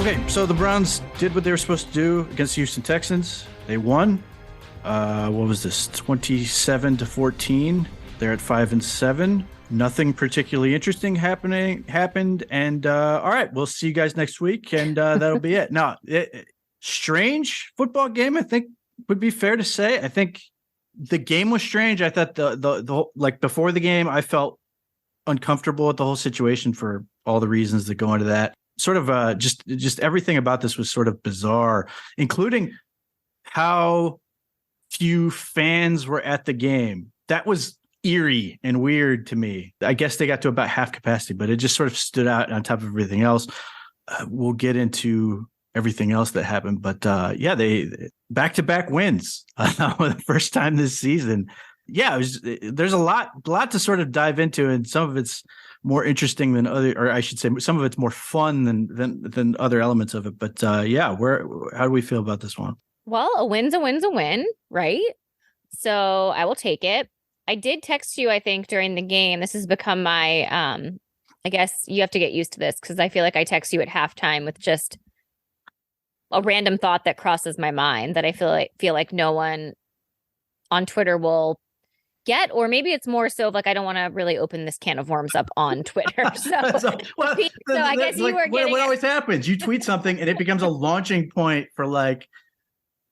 Okay, so the Browns did what they were supposed to do against the Houston Texans. They won. What was this? 27-14. They're at 5-7. Nothing particularly interesting happened. And all right, we'll see you guys next week, and that'll be it. Now, strange football game, I think would be fair to say. I think the game was strange. I thought the like before the game, I felt uncomfortable with the whole situation for all the reasons that go into that. Sort of just everything about this was sort of bizarre, including how few fans were at the game. That was eerie and weird to me. I guess they got to about half capacity, but it just sort of stood out on top of everything else. We'll get into everything else that happened, but yeah, they back-to-back wins for the first time this season. Yeah, there's a lot to sort of dive into, and some of it's more interesting than other, or I should say, some of it's more fun than other elements of it. But yeah, how do we feel about this one? Well, a win's a win, right? So I will take it. I did text you, I think, during the game. This has become my, I guess you have to get used to this because I feel like I text you at halftime with just a random thought that crosses my mind that I feel like no one on Twitter will get, or maybe it's more so like I don't want to really open this can of worms up on Twitter. So I guess you were getting. What always happens? You tweet something and it becomes a launching point for like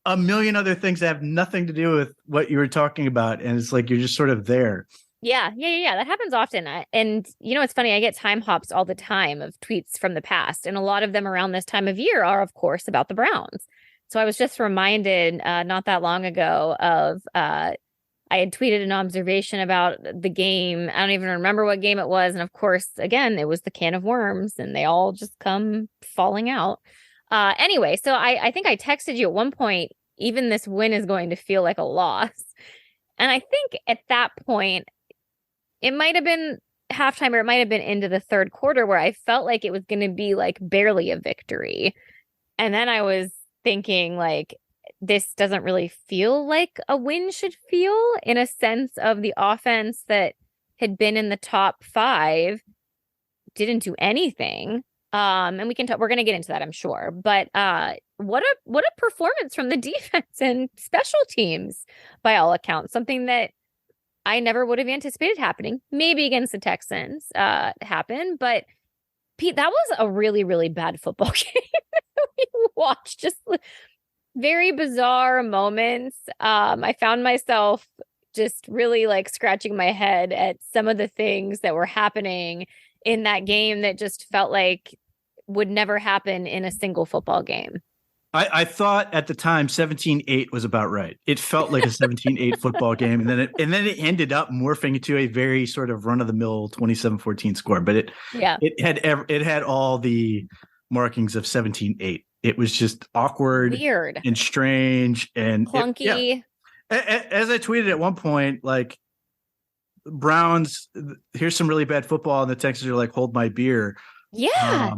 a million other things that have nothing to do with what you were talking about, and it's like you're just sort of there. Yeah. That happens often, and it's funny. I get time hops all the time of tweets from the past, and a lot of them around this time of year are, of course, about the Browns. So I was just reminded not that long ago of. I had tweeted an observation about the game. I don't even remember what game it was. And of course, again, it was the can of worms and they all just come falling out. Anyway, so I think I texted you at one point, even this win is going to feel like a loss. And I think at that point, it might have been halftime or it might have been into the third quarter where I felt like it was going to be like barely a victory. And then I was thinking like, this doesn't really feel like a win should feel, in a sense of the offense that had been in the top 5 didn't do anything. And we're going to get into that, I'm sure. But what a performance from the defense and special teams, by all accounts, something that I never would have anticipated happening. Maybe against the Texans happen, but Pete, that was a really, really bad football game we watched. Just very bizarre moments. I found myself just really like scratching my head at some of the things that were happening in that game that just felt like would never happen in a single football game. I thought at the time 17-8 was about right. It felt like a 17-8 football game, and then it ended up morphing into a very sort of run-of-the-mill 27-14 score. But it had all the markings of 17-8. It was just awkward, weird, and strange, and clunky. As I tweeted at one point, like, Browns, here's some really bad football, and the Texans are like, hold my beer. Yeah.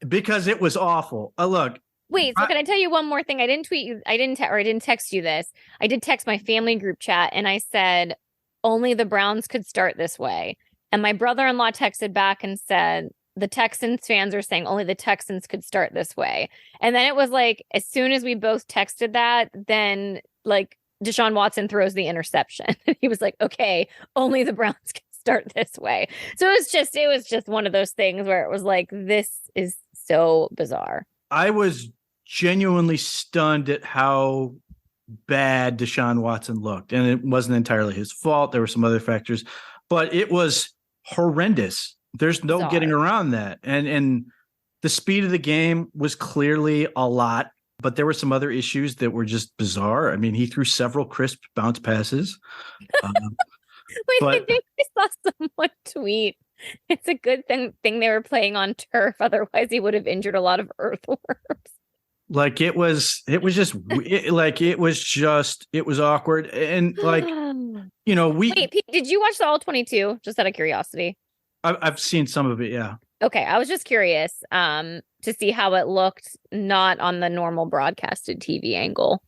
Because it was awful. Look. Wait, so can I tell you one more thing? I didn't tweet you. I didn't text you this. I did text my family group chat, and I said, only the Browns could start this way. And my brother-in-law texted back and said, the Texans fans are saying only the Texans could start this way. And then it was like, as soon as we both texted that, then like Deshaun Watson throws the interception. He was like, okay, only the Browns can start this way. So it was just one of those things where it was like, this is so bizarre. I was genuinely stunned at how bad Deshaun Watson looked. And it wasn't entirely his fault. There were some other factors, but it was horrendous. There's no getting around that. And the speed of the game was clearly a lot, but there were some other issues that were just bizarre. I mean, he threw several crisp bounce passes. I think I saw someone tweet, it's a good thing they were playing on turf. Otherwise, he would have injured a lot of earthworms. Like it was awkward. And like, Wait, Pete, did you watch the All 22? Just out of curiosity. I've seen some of it, yeah. Okay, I was just curious to see how it looked, not on the normal broadcasted TV angle.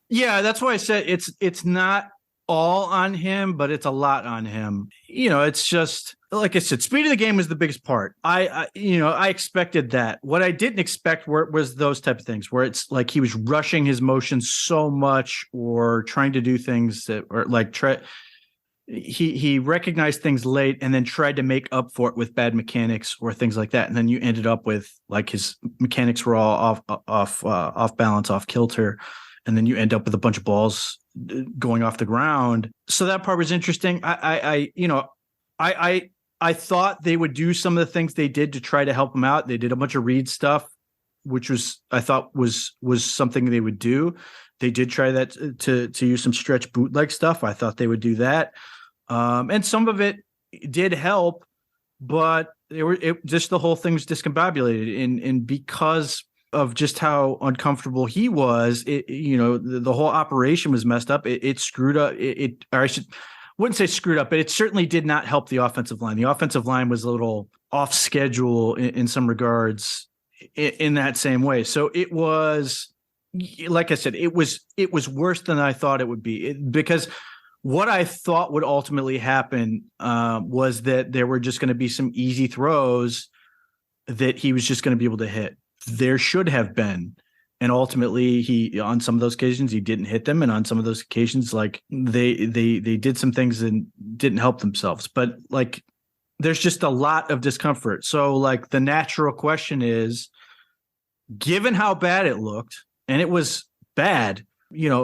Yeah, that's why I said it's not all on him, but it's a lot on him. It's just like I said, speed of the game was the biggest part. I expected that. What I didn't expect was those type of things where it's like he was rushing his motions so much or trying to do things that or like he recognized things late and then tried to make up for it with bad mechanics or things like that. And then you ended up with like his mechanics were all off balance, off kilter. And then you end up with a bunch of balls going off the ground. So that part was interesting. I thought they would do some of the things they did to try to help him out. They did a bunch of read stuff, which I thought was something they would do. They did try that to use some stretch bootleg stuff. I thought they would do that. And some of it did help, but just the whole thing was discombobulated. And because of just how uncomfortable he was, the whole operation was messed up. It screwed up. Wouldn't say screwed up, but it certainly did not help the offensive line. The offensive line was a little off schedule in some regards in that same way. So it was, like I said, it was worse than I thought it would be because what I thought would ultimately happen was that there were just going to be some easy throws that he was just going to be able to hit. There should have been. And ultimately, he on some of those occasions he didn't hit them, and on some of those occasions, like they did some things and didn't help themselves. But like, there's just a lot of discomfort. So like, the natural question is, given how bad it looked, and it was bad,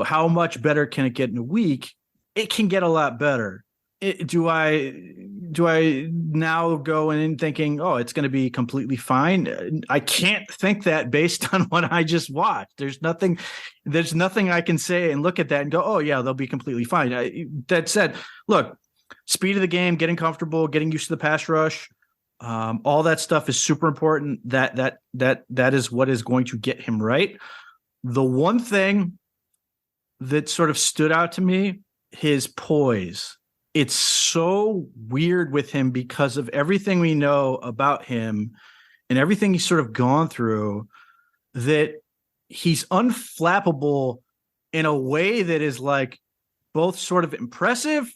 how much better can it get in a week? It can get a lot better. Do I now go in thinking, oh, it's going to be completely fine? I can't think that based on what I just watched. There's nothing I can say and look at that and go, oh yeah, they'll be completely fine. That said, look, speed of the game, getting comfortable, getting used to the pass rush, all that stuff is super important. That is what is going to get him right. The one thing that sort of stood out to me, his poise. It's so weird with him because of everything we know about him and everything he's sort of gone through, that he's unflappable in a way that is like both sort of impressive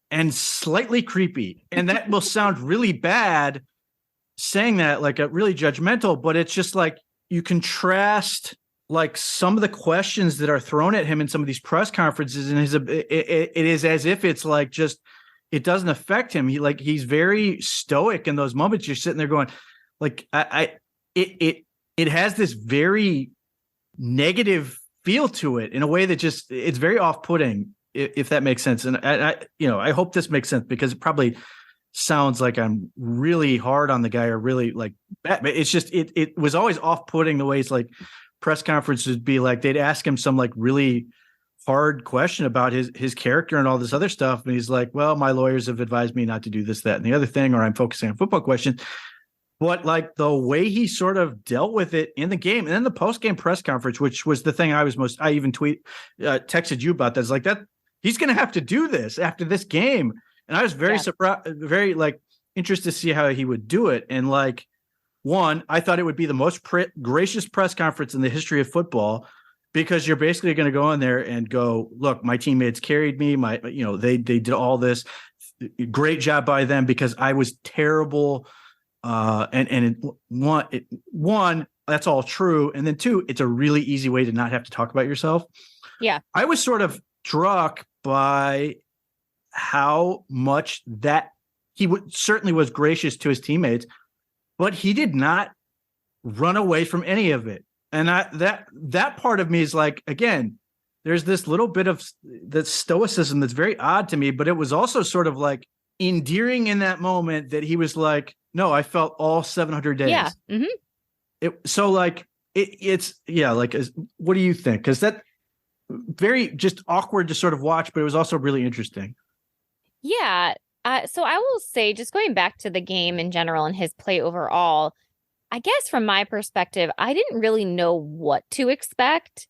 and slightly creepy. And that will sound really bad saying that, like a really judgmental, but it's just like you contrast like some of the questions that are thrown at him in some of these press conferences, and it is as if it's like just it doesn't affect him. He's very stoic in those moments. You're sitting there going, like it has this very negative feel to it in a way that just it's very off-putting, if that makes sense. And I hope this makes sense because it probably sounds like I'm really hard on the guy or really like bad, but it's just it was always off-putting the way it's like. Press conferences would be like they'd ask him some like really hard question about his character and all this other stuff, and he's like, well, my lawyers have advised me not to do this, that, and the other thing, or I'm focusing on football questions. But like the way he sort of dealt with it in the game and then the post-game press conference, which was the thing I even texted you about that, is like that he's going to have to do this after this game, and I was very surprised, very like interested to see how he would do it. And like, one, I thought it would be the most gracious press conference in the history of football, because you're basically going to go in there and go, look, my teammates carried me. They did all this. Great job by them because I was terrible. One, that's all true. And then two, it's a really easy way to not have to talk about yourself. Yeah. I was sort of struck by how much that he certainly was gracious to his teammates, but he did not run away from any of it. And that part of me is like, again, there's this little bit of that stoicism that's very odd to me, but it was also sort of like endearing in that moment that he was like, no, I felt all 700 days. Yeah. Mm-hmm. What do you think? Because that very just awkward to sort of watch, but it was also really interesting. Yeah. So I will say, just going back to the game in general and his play overall, I guess from my perspective, I didn't really know what to expect.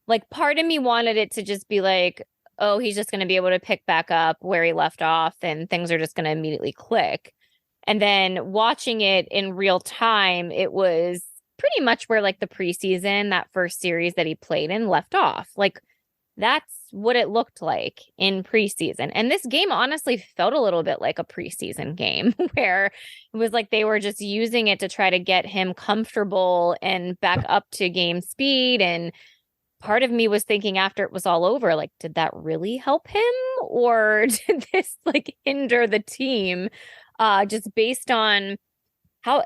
Like, part of me wanted it to just be like, oh, he's just going to be able to pick back up where he left off and things are just going to immediately click. And then watching it in real time, it was pretty much where like the preseason, that first series that he played in, left off. Like, That's what it looked like in preseason. And this game honestly felt a little bit like a preseason game where it was like they were just using it to try to get him comfortable and back up to game speed. And part of me was thinking after it was all over, like, did that really help him? Or did this like hinder the team? Just based on how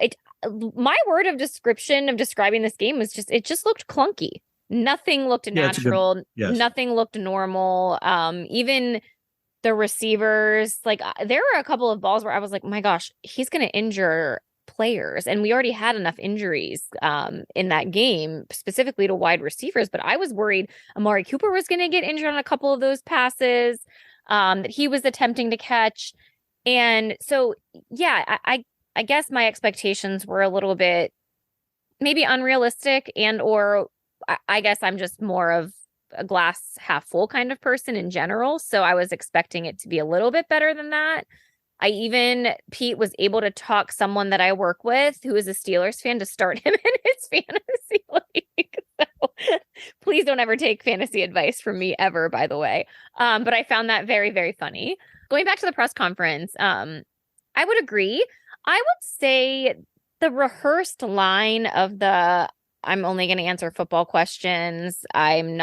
my word of description of describing this game was it just looked clunky. Nothing looked natural. Yes. Nothing looked normal. Even the receivers, like there were a couple of balls where I was like, my gosh, he's going to injure players. And we already had enough injuries in that game, specifically to wide receivers. But I was worried Amari Cooper was going to get injured on a couple of those passes that he was attempting to catch. And so, yeah, I guess my expectations were a little bit maybe unrealistic, and or I guess I'm just more of a glass half full kind of person in general. So I was expecting it to be a little bit better than that. Pete was able to talk someone that I work with who is a Steelers fan to start him in his fantasy league. So please don't ever take fantasy advice from me ever, by the way. But I found that very, very funny. Going back to the press conference, I would agree. I would say the rehearsed line of I'm only going to answer football questions. I'm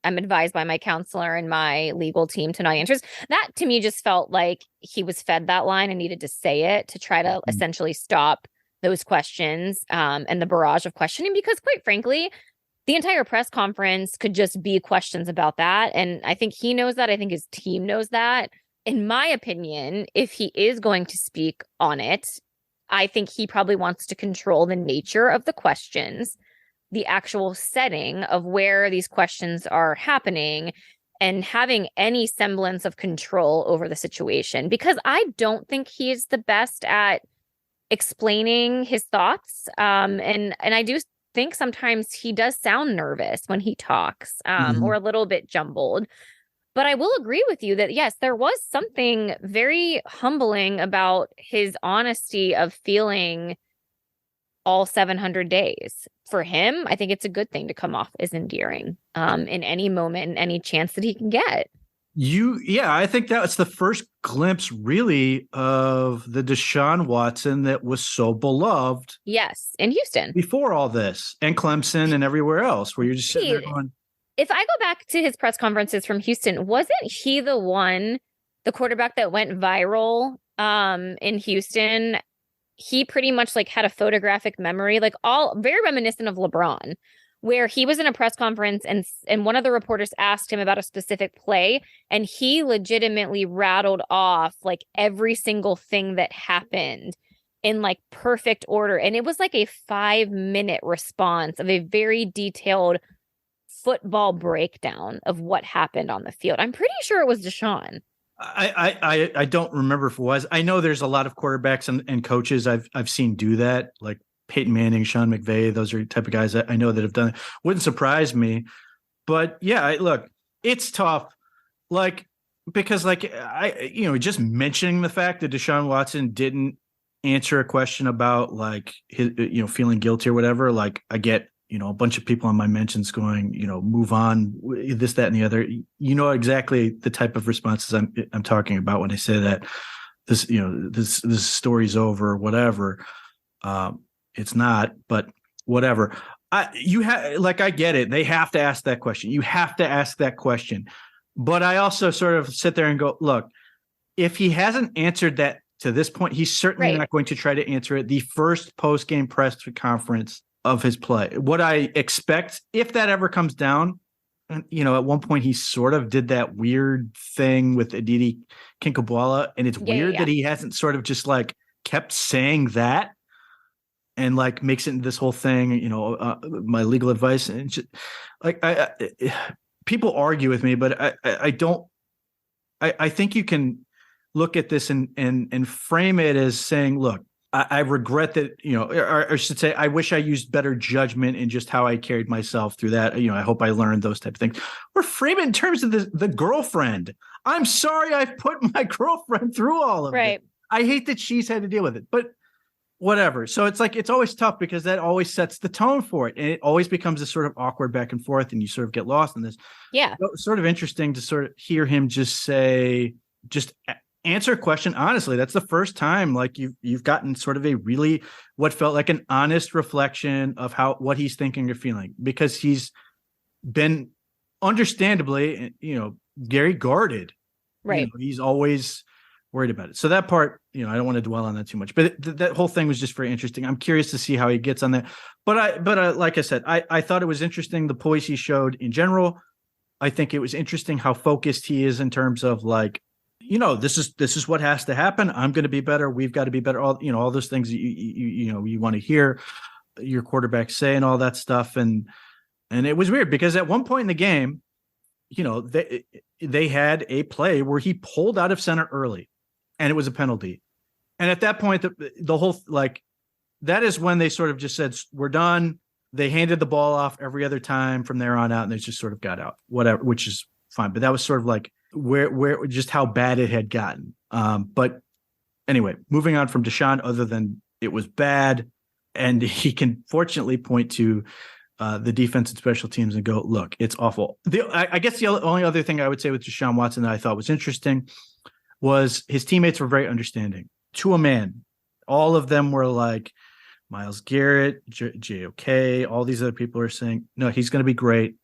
advised by my counselor and my legal team to not answer. That to me just felt like he was fed that line and needed to say it to try to essentially stop those questions and the barrage of questioning, because quite frankly, the entire press conference could just be questions about that. And I think he knows that. I think his team knows that. In my opinion, if he is going to speak on it, I think he probably wants to control the nature of the questions, the actual setting of where these questions are happening, and having any semblance of control over the situation. Because I don't think he's the best at explaining his thoughts. And I do think sometimes he does sound nervous when he talks, or a little bit jumbled. But I will agree with you that, yes, there was something very humbling about his honesty of feeling all 700 days. For him, I think it's a good thing to come off as endearing in any moment and any chance that he can get. I think that's the first glimpse really of the Deshaun Watson that was so beloved. Yes, in Houston. Before all this, and Clemson and everywhere else, where you're just sitting there going, if I go back to his press conferences from Houston, wasn't he the quarterback that went viral in Houston? He pretty much like had a photographic memory, like all very reminiscent of LeBron, where he was in a press conference and one of the reporters asked him about a specific play, and he legitimately rattled off like every single thing that happened in like perfect order. And it was like a 5-minute response of a very detailed football breakdown of what happened on the field. I'm pretty sure it was Deshaun. I don't remember if it was. I know there's a lot of quarterbacks and coaches I've seen do that, like Peyton Manning, Sean McVay. Those are the type of guys that I know that have done it. Wouldn't surprise me. But yeah, look, it's tough. Like, because like just mentioning the fact that Deshaun Watson didn't answer a question about like his, feeling guilty or whatever. Like, I get, a bunch of people on my mentions going, move on, this, that, and the other. You know exactly the type of responses I'm talking about when I say that this story's over or whatever. It's not, but whatever. I get it. They have to ask that question. You have to ask that question. But I also sort of sit there and go, look, if he hasn't answered that to this point, he's certainly not going to try to answer it the first post-game press conference of his play. What I expect, if that ever comes down, and at one point he sort of did that weird thing with Aditi Kinkhabwala, and it's weird that he hasn't sort of just like kept saying that and like makes it into this whole thing, my legal advice. And just, like, people argue with me, but I don't. I think you can look at this and frame it as saying, look, I regret that, or I should say, I wish I used better judgment in just how I carried myself through that. I hope I learned those type of things. Or frame it in terms of the girlfriend. I'm sorry I've put my girlfriend through all of it. I hate that she's had to deal with it. But whatever. So it's like, it's always tough because that always sets the tone for it. And it always becomes a sort of awkward back and forth and you sort of get lost in this. Yeah. So it's sort of interesting to sort of hear him just answer a question honestly. That's the first time like you've gotten sort of a really what felt like an honest reflection of what he's thinking or feeling, because he's been understandably, very guarded. Right. He's always worried about it. So that part, I don't want to dwell on that too much, but that whole thing was just very interesting. I'm curious to see how he gets on that. But like I said, I thought it was interesting, the poise he showed in general. I think it was interesting how focused he is in terms of like, this is what has to happen. I'm going to be better. We've got to be better. All those things you want to hear your quarterback say and all that stuff. And it was weird because at one point in the game, they had a play where he pulled out of center early and it was a penalty. And at that point, the whole, like, that is when they sort of just said, we're done. They handed the ball off every other time from there on out, and they just sort of got out, whatever, which is fine. But that was sort of like where just how bad it had gotten. But anyway, moving on from Deshaun, other than it was bad, and he can fortunately point to the defense and special teams and go, look, it's awful. I guess the only other thing I would say with Deshaun Watson that I thought was interesting was his teammates were very understanding to a man. All of them were like, Myles Garrett, JOK, all these other people are saying, no, he's going to be great.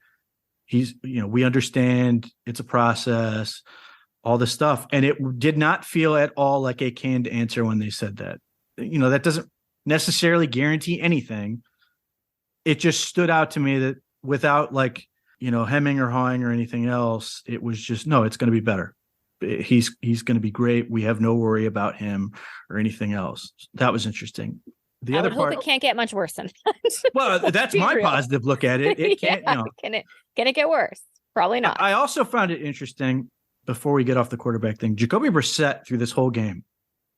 We understand it's a process, all this stuff. And it did not feel at all like a canned answer when they said that. That doesn't necessarily guarantee anything. It just stood out to me that without like, hemming or hawing or anything else, it was just, no, it's going to be better. He's going to be great. We have no worry about him or anything else. That was interesting. The I other would part, hope it can't get much worse than that. well, that's my real. positive look at it. It can't, Can it get worse? Probably not. I also found it interesting, before we get off the quarterback thing, Jacoby Brissett through this whole game,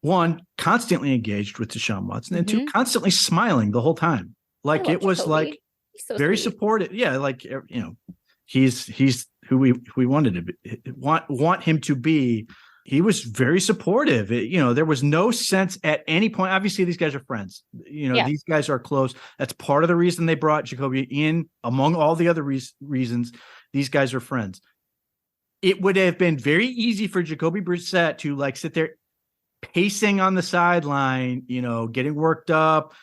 one, constantly engaged with Deshaun Watson, and two, constantly smiling the whole time. Like it was Jacoby. like So very sweet. supportive. Yeah, like he's who we wanted to be, want him to be. He was very supportive. There was no sense at any point. Obviously, these guys are friends. These guys are close. That's part of the reason they brought Jacoby in, among all the other reasons. These guys are friends. It would have been very easy for Jacoby Brissett to like sit there pacing on the sideline, getting worked up,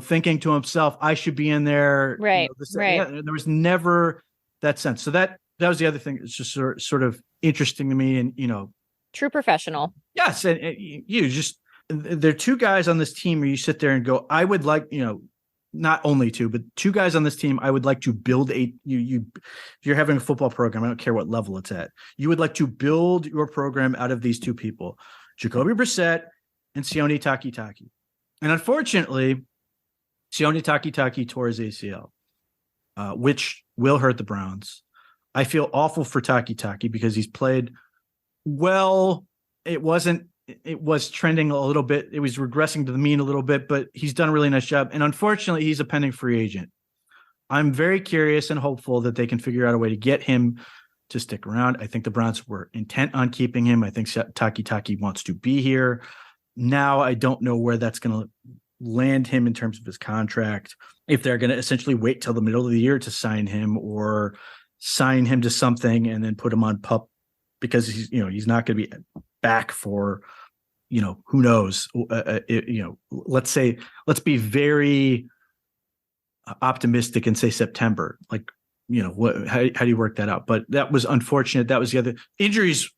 thinking to himself, I should be in there. Right. Right. Yeah, there was never that sense. So that was the other thing. It's just sort of interesting to me. And, true professional. yes. And there are two guys on this team where you sit there and go, I would like, not only two, but two guys on this team. I would like to build you're having a football program. I don't care what level it's at. You would like to build your program out of these two people, Jacoby Brissett and Sione Takitaki. And unfortunately, Sione Takitaki tore his ACL, which will hurt the Browns. I feel awful for Takitaki because he's played well. It was trending a little bit. It was regressing to the mean a little bit, but he's done a really nice job. And unfortunately, he's a pending free agent. I'm very curious and hopeful that they can figure out a way to get him to stick around. I think the Browns were intent on keeping him. I think Takitaki wants to be here. Now, I don't know where that's going to land him in terms of his contract. If they're going to essentially wait till the middle of the year to sign him or sign him to something and then put him on PUP because he's not going to be back for, who knows, let's be very optimistic and say September, like, how do you work that out? But that was unfortunate. That was the other injuries.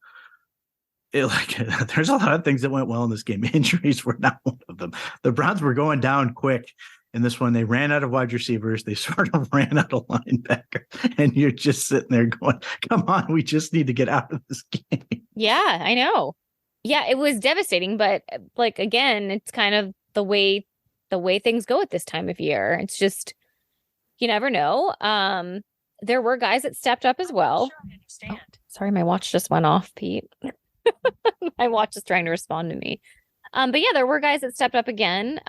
There's a lot of things that went well in this game. Injuries were not one of them. The Browns were going down quick in this one. They ran out of wide receivers. They sort of ran out of linebacker. And you're just sitting there going, come on, we just need to get out of this game. Yeah, I know. Yeah, it was devastating. But like, again, it's kind of the way things go at this time of year. It's just, you never know. There were guys that stepped up as well. Sure, I understand. Oh, sorry, my watch just went off, Pete. My watch is trying to respond to me. But yeah, there were guys that stepped up again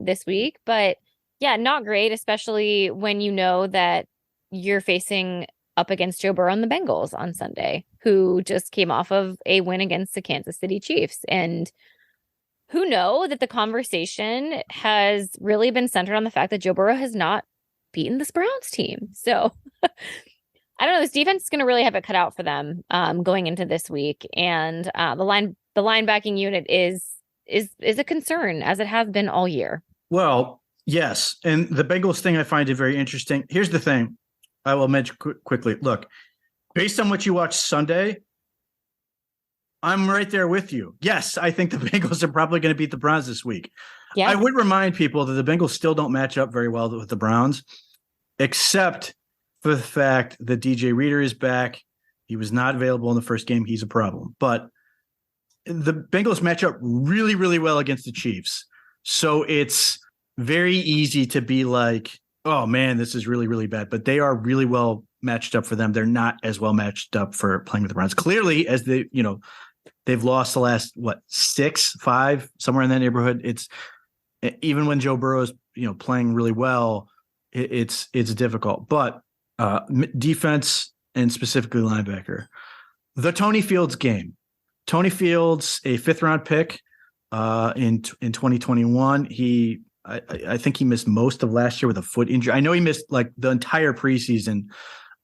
this week. But yeah, not great, especially when you know that you're facing up against Joe Burrow and the Bengals on Sunday, who just came off of a win against the Kansas City Chiefs. And who know that the conversation has really been centered on the fact that Joe Burrow has not beaten this Browns team. So I don't know. This defense is going to really have it cut out for them going into this week, and the linebacking unit is a concern, as it has been all year. Well, yes, and the Bengals thing I find it very interesting. Here's the thing, I will mention quickly. Look, based on what you watched Sunday, I'm right there with you. Yes, I think the Bengals are probably going to beat the Browns this week. Yeah, I would remind people that the Bengals still don't match up very well with the Browns, except for the fact that DJ Reader is back. He was not available in the first game. He's a problem. But the Bengals match up really, really well against the Chiefs. So it's very easy to be like, oh, man, this is really, really bad. But they are really well matched up for them. They're not as well matched up for playing with the Browns. Clearly, as they've lost the last, 6, 5, somewhere in that neighborhood. It's even when Joe Burrow is, playing really well, it's difficult. But defense and specifically linebacker, the Tony Fields game. Tony Fields, a 5th-round pick in 2021. I think he missed most of last year with a foot injury. I know he missed like the entire preseason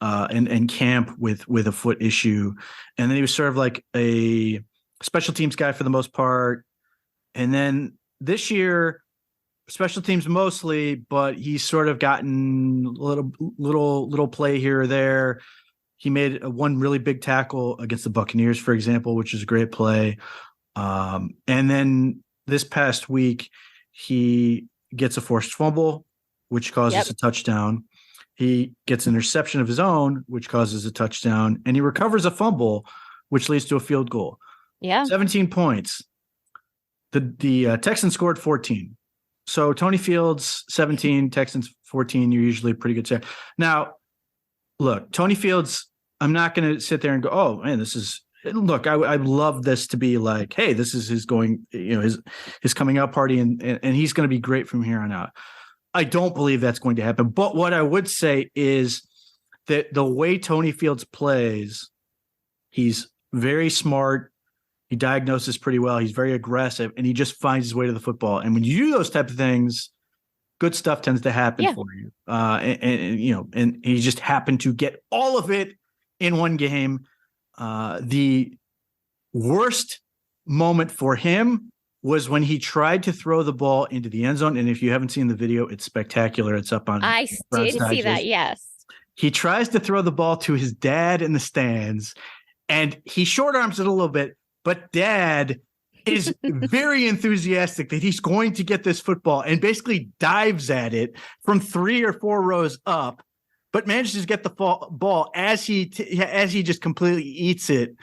and camp with a foot issue, and then he was sort of like a special teams guy for the most part. And then this year, special teams mostly, but he's sort of gotten a little play here or there. He made one really big tackle against the Buccaneers, for example, which is a great play. And then this past week, he gets a forced fumble, which causes a touchdown. He gets an interception of his own, which causes a touchdown, and he recovers a fumble, which leads to a field goal. Yeah. 17 points. The Texans scored 14. So Tony Fields, 17, Texans 14. You're usually a pretty good set. Now, look, Tony Fields, I'm not going to sit there and go, oh, man, this is – look, I love this to be like, hey, this is his going – his coming out party, and he's going to be great from here on out. I don't believe that's going to happen. But what I would say is that the way Tony Fields plays, he's very smart. He diagnoses pretty well. He's very aggressive, and he just finds his way to the football. And when you do those type of things, good stuff tends to happen for you. And he just happened to get all of it in one game. The worst moment for him was when he tried to throw the ball into the end zone. And if you haven't seen the video, it's spectacular. It's up on. I did see that. Yes. He tries to throw the ball to his dad in the stands, and he short arms it a little bit. But dad is very enthusiastic that he's going to get this football and basically dives at it from 3 or 4 rows up, but manages to get the ball as he just completely eats it.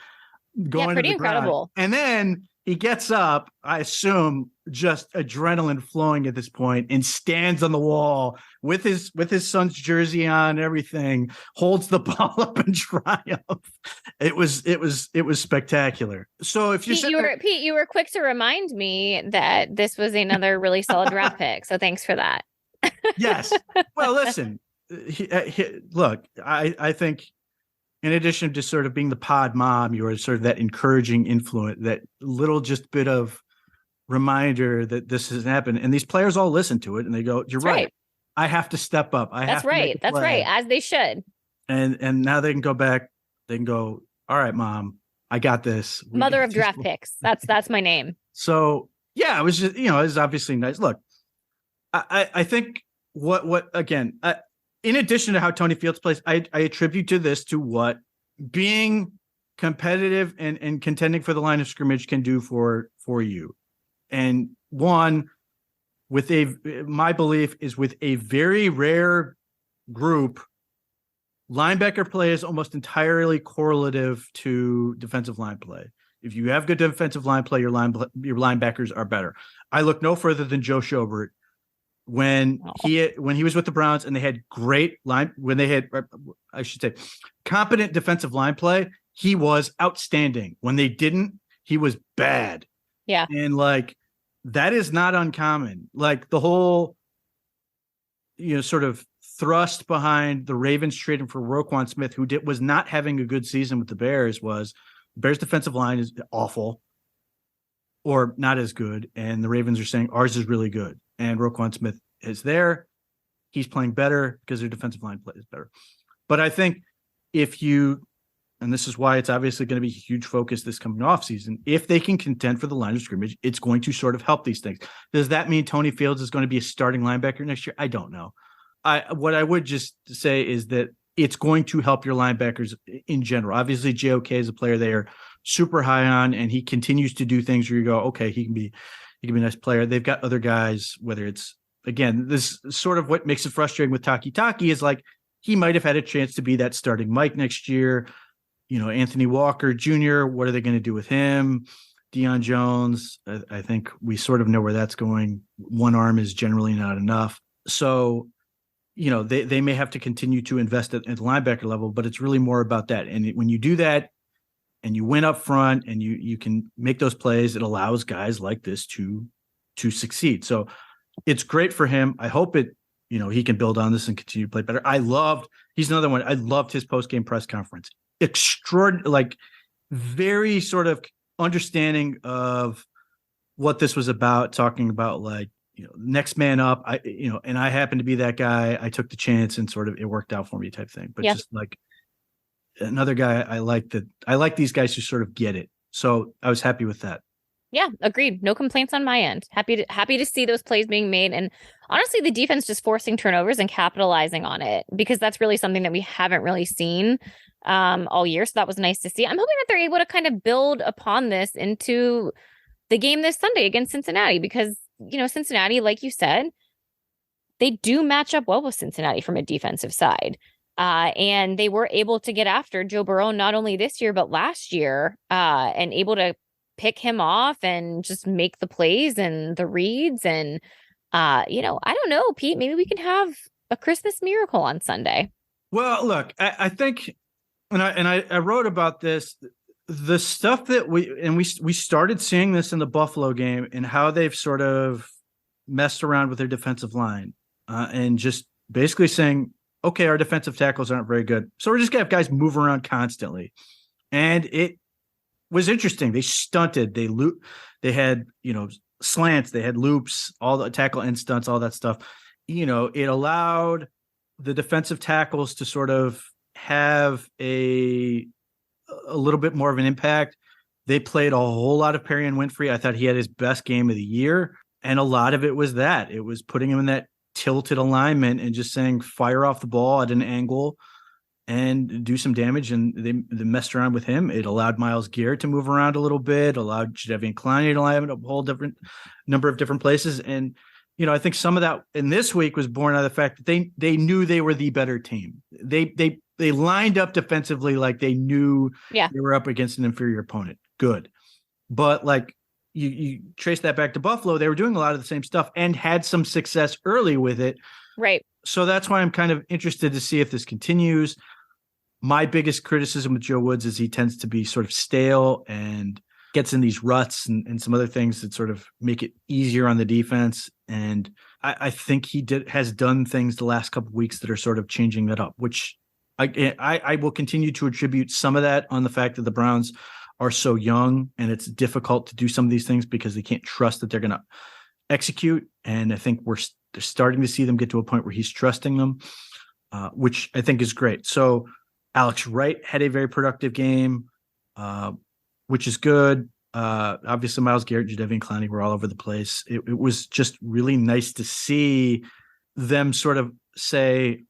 Going pretty to the incredible. Ground. And then he gets up, I assume just adrenaline flowing at this point, and stands on the wall with his son's jersey on and everything, holds the ball up in triumph. It was spectacular. So if Pete, you were quick to remind me that this was another really solid draft pick. So thanks for that. Yes. Well, listen, look, I think in addition to sort of being the pod mom, you are sort of that encouraging influence, that little just bit of reminder that this has happened. And these players all listen to it and they go, you're right. I have to step up. That's right. That's right. As they should. And now they can go back. They can go, all right, mom, I got this. Mother of draft picks. That's my name. So yeah, it was just, it was obviously nice. Look, I think what again, in addition to how Tony Fields plays, I attribute to what being competitive and contending for the line of scrimmage can do for you. And one, my belief is with a very rare group, linebacker play is almost entirely correlative to defensive line play. If you have good defensive line play, your linebackers are better. I look no further than Joe Schobert. When he was with the Browns and they had competent defensive line play, he was outstanding. When they didn't, he was bad. Yeah. And that is not uncommon. Like the whole, sort of thrust behind the Ravens trading for Roquan Smith, who was not having a good season with the Bears, was Bears defensive line is awful. or not as good. And the Ravens are saying ours is really good. And Roquan Smith is there. He's playing better because their defensive line plays better. But I think if you, and this is why it's obviously going to be a huge focus this coming offseason, if they can contend for the line of scrimmage, it's going to sort of help these things. Does that mean Tony Fields is going to be a starting linebacker next year? I don't know. What I would just say is that it's going to help your linebackers in general. Obviously, JOK is a player they are super high on, and he continues to do things where you go, okay, he can be a nice player. They've got other guys, whether it's, again, this sort of what makes it frustrating with Taki is like, he might have had a chance to be that starting Mike next year. Anthony Walker Jr., what are they going to do with him? Deion Jones, I think we sort of know where that's going. One arm is generally not enough. So, they may have to continue to invest at the linebacker level, but it's really more about that. And when you do that and you win up front and you can make those plays, it allows guys like this to succeed. So it's great for him. I hope he can build on this and continue to play better. He's another one. I loved his post-game press conference. Extraordinary, like very sort of understanding of what this was about, talking about like, next man up. And I happened to be that guy. I took the chance and sort of it worked out for me type thing. But just like another guy, I like these guys who sort of get it. So I was happy with that. Yeah, agreed. No complaints on my end. Happy to see those plays being made. And honestly, the defense just forcing turnovers and capitalizing on it, because that's really something that we haven't really seen all year. So that was nice to see. I'm hoping that they're able to kind of build upon this into the game this Sunday against Cincinnati, because, Cincinnati, like you said, they do match up well with Cincinnati from a defensive side. And they were able to get after Joe Burrow not only this year, but last year, and able to pick him off and just make the plays and the reads. And, I don't know, Pete, maybe we can have a Christmas miracle on Sunday. Well, look, I think, and I wrote about this, the stuff that we started seeing this in the Buffalo game and how they've sort of messed around with their defensive line and just basically saying, okay, our defensive tackles aren't very good, so we're just gonna have guys move around constantly. And it was interesting. They stunted, they had, slants, they had loops, all the tackle end stunts, all that stuff. It allowed the defensive tackles to sort of have a little bit more of an impact. They played a whole lot of Perrion Winfrey. I thought he had his best game of the year. And a lot of it was that. It was putting him in that tilted alignment and just saying, fire off the ball at an angle and do some damage. And they messed around with him. It allowed Myles Garrett to move around a little bit, allowed Jadeveon Clowney to line up a whole different number of different places. And, I think some of that in this week was born out of the fact that they knew they were the better team. They lined up defensively like they knew they were up against an inferior opponent. Good. But like you trace that back to Buffalo, they were doing a lot of the same stuff and had some success early with it. Right. So that's why I'm kind of interested to see if this continues. My biggest criticism with Joe Woods is he tends to be sort of stale and gets in these ruts and some other things that sort of make it easier on the defense. And I think he has done things the last couple of weeks that are sort of changing that up, which I will continue to attribute some of that on the fact that the Browns are so young and it's difficult to do some of these things because they can't trust that they're going to execute. And I think they're starting to see them get to a point where he's trusting them, which I think is great. So Alex Wright had a very productive game, which is good. Obviously, Myles Garrett, Jadeveon Clowney were all over the place. It was just really nice to see them sort of say,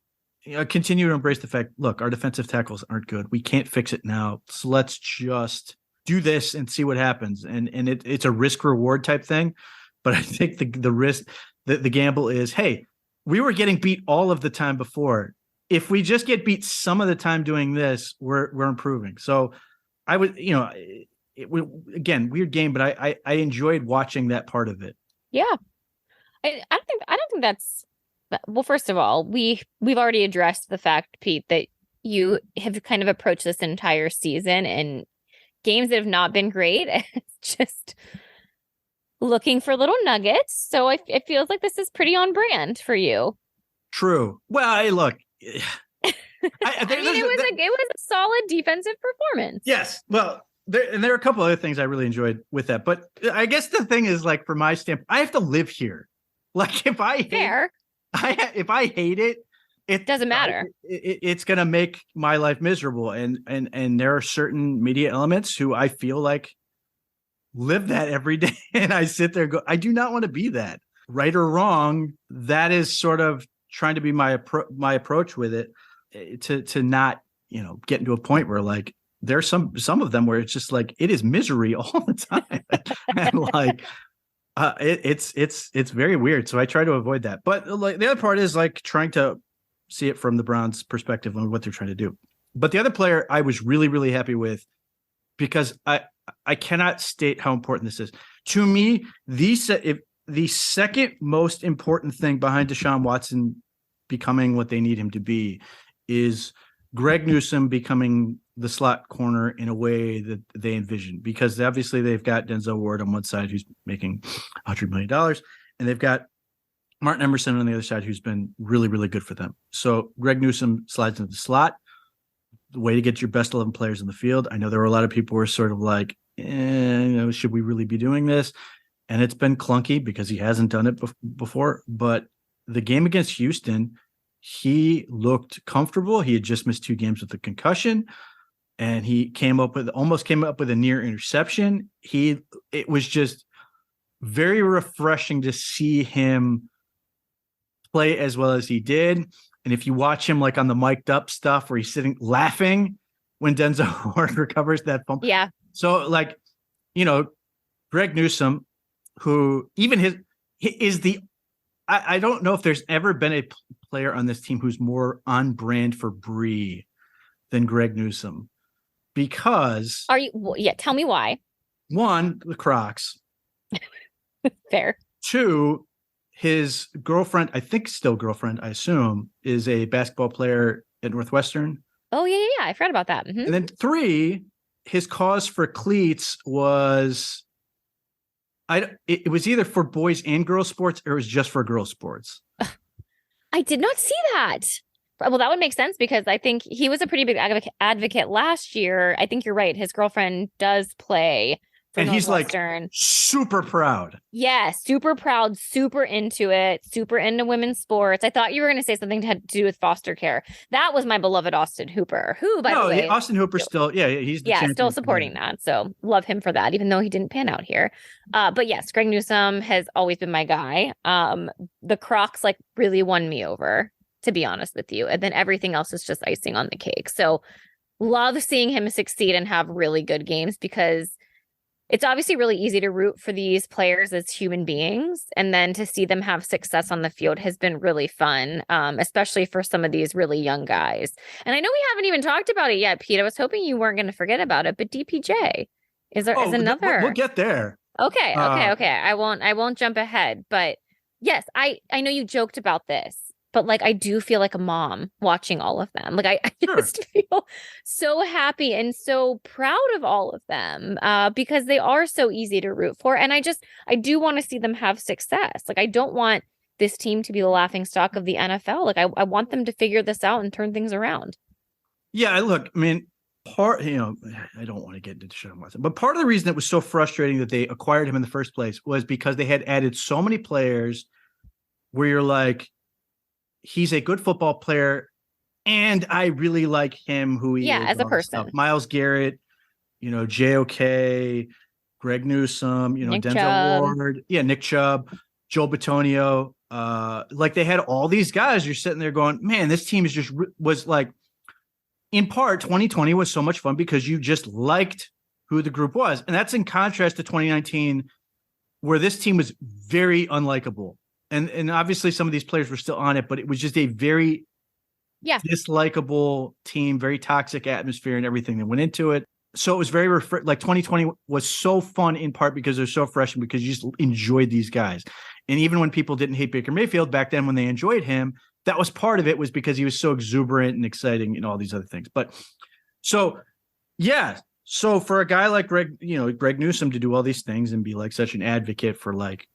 continue to embrace the fact, look, our defensive tackles aren't good. We can't fix it now. So let's just do this and see what happens. And it's a risk reward type thing. But I think the risk, the gamble is, hey, we were getting beat all of the time before. If we just get beat some of the time doing this, we're improving. So I would, again, weird game, but I enjoyed watching that part of it. Yeah. I don't think that's, well, first of all, we've already addressed the fact, Pete, that you have kind of approached this entire season and games that have not been great. It's just looking for little nuggets. So it feels like this is pretty on brand for you. True. Well, hey, look, it was a solid defensive performance. Yes. Well, there are a couple other things I really enjoyed with that. But I guess the thing is, like, from my standpoint, I have to live here. Like, if I hate it, it doesn't matter. It's going to make my life miserable. And there are certain media elements who I feel like live that every day. And I sit there and go, I do not want to be that. Right or wrong, that is sort of trying to be my approach with it, to not, get into a point where, like, there's some of them where it's just like, it is misery all the time. And like, it's very weird. So I try to avoid that. But like, the other part is like trying to see it from the Browns' perspective on what they're trying to do. But the other player I was really, really happy with, because I cannot state how important this is to me. The second most important thing behind Deshaun Watson becoming what they need him to be is Greg Newsom becoming the slot corner in a way that they envision, because obviously they've got Denzel Ward on one side who's making $100 million, and they've got Martin Emerson on the other side who's been really, really good for them. So Greg Newsom slides into the slot, the way to get your best 11 players in the field. I know there were a lot of people who were sort of like, should we really be doing this? And it's been clunky because he hasn't done it before. But the game against Houston, he looked comfortable. He had just missed 2 games with a concussion, and he almost came up with a near interception. It was just very refreshing to see him play as well as he did. And if you watch him like on the mic'd up stuff where he's sitting laughing when Denzel Ward recovers that fumble. Yeah. So like, Greg Newsom, who even I don't know if there's ever been a player on this team who's more on brand for Bri than Greg Newsom, because tell me why. 1, the Crocs. Fair. 2, his girlfriend, I think still girlfriend, I assume, is a basketball player at Northwestern. Oh yeah. I forgot about that. Mm-hmm. And then 3, his cause for cleats was, it was either for boys and girls sports, or it was just for girls sports. I did not see that. Well, that would make sense, because I think he was a pretty big advocate last year. I think you're right. His girlfriend does play for Northwestern. He's like super proud. Yeah, super proud, super into it, super into women's sports. I thought you were going to say something to do with foster care. That was my beloved Austin Hooper, who, by the way, Austin Hooper still, he's still supporting that. So love him for that, even though he didn't pan out here. But yes, Greg Newsom has always been my guy. The Crocs like really won me over, to be honest with you, and then everything else is just icing on the cake. So love seeing him succeed and have really good games, because it's obviously really easy to root for these players as human beings, and then to see them have success on the field has been really fun, especially for some of these really young guys. And I know we haven't even talked about it yet, Pete. I was hoping you weren't going to forget about it, but DPJ is another. We'll get there. Okay. I won't jump ahead, but yes, I know you joked about this, but like, I do feel like a mom watching all of them. Like I just feel so happy and so proud of all of them, because they are so easy to root for. And I do want to see them have success. Like, I don't want this team to be the laughing stock of the NFL. Like I want them to figure this out and turn things around. Yeah, look, I mean, I don't want to get into Deshaun Watson, but part of the reason it was so frustrating that they acquired him in the first place was because they had added so many players where you're like, he's a good football player, and I really like him, who he is as a person. Myles Garrett, JOK, Greg Newsom, Nick Denzel Chubb. Ward, Nick Chubb, Joel Bitonio. Like, they had all these guys. You're sitting there going, man, this team was like, in part, 2020 was so much fun because you just liked who the group was. And that's in contrast to 2019, where this team was very unlikable. And obviously some of these players were still on it, but it was just a very dislikable team, very toxic atmosphere and everything that went into it. So it was very like 2020 was so fun, in part because they're so fresh and because you just enjoyed these guys. And even when people didn't hate Baker Mayfield back then, when they enjoyed him, that was part of it, was because he was so exuberant and exciting and all these other things. But so for a guy like Greg Newsom to do all these things and be like such an advocate for like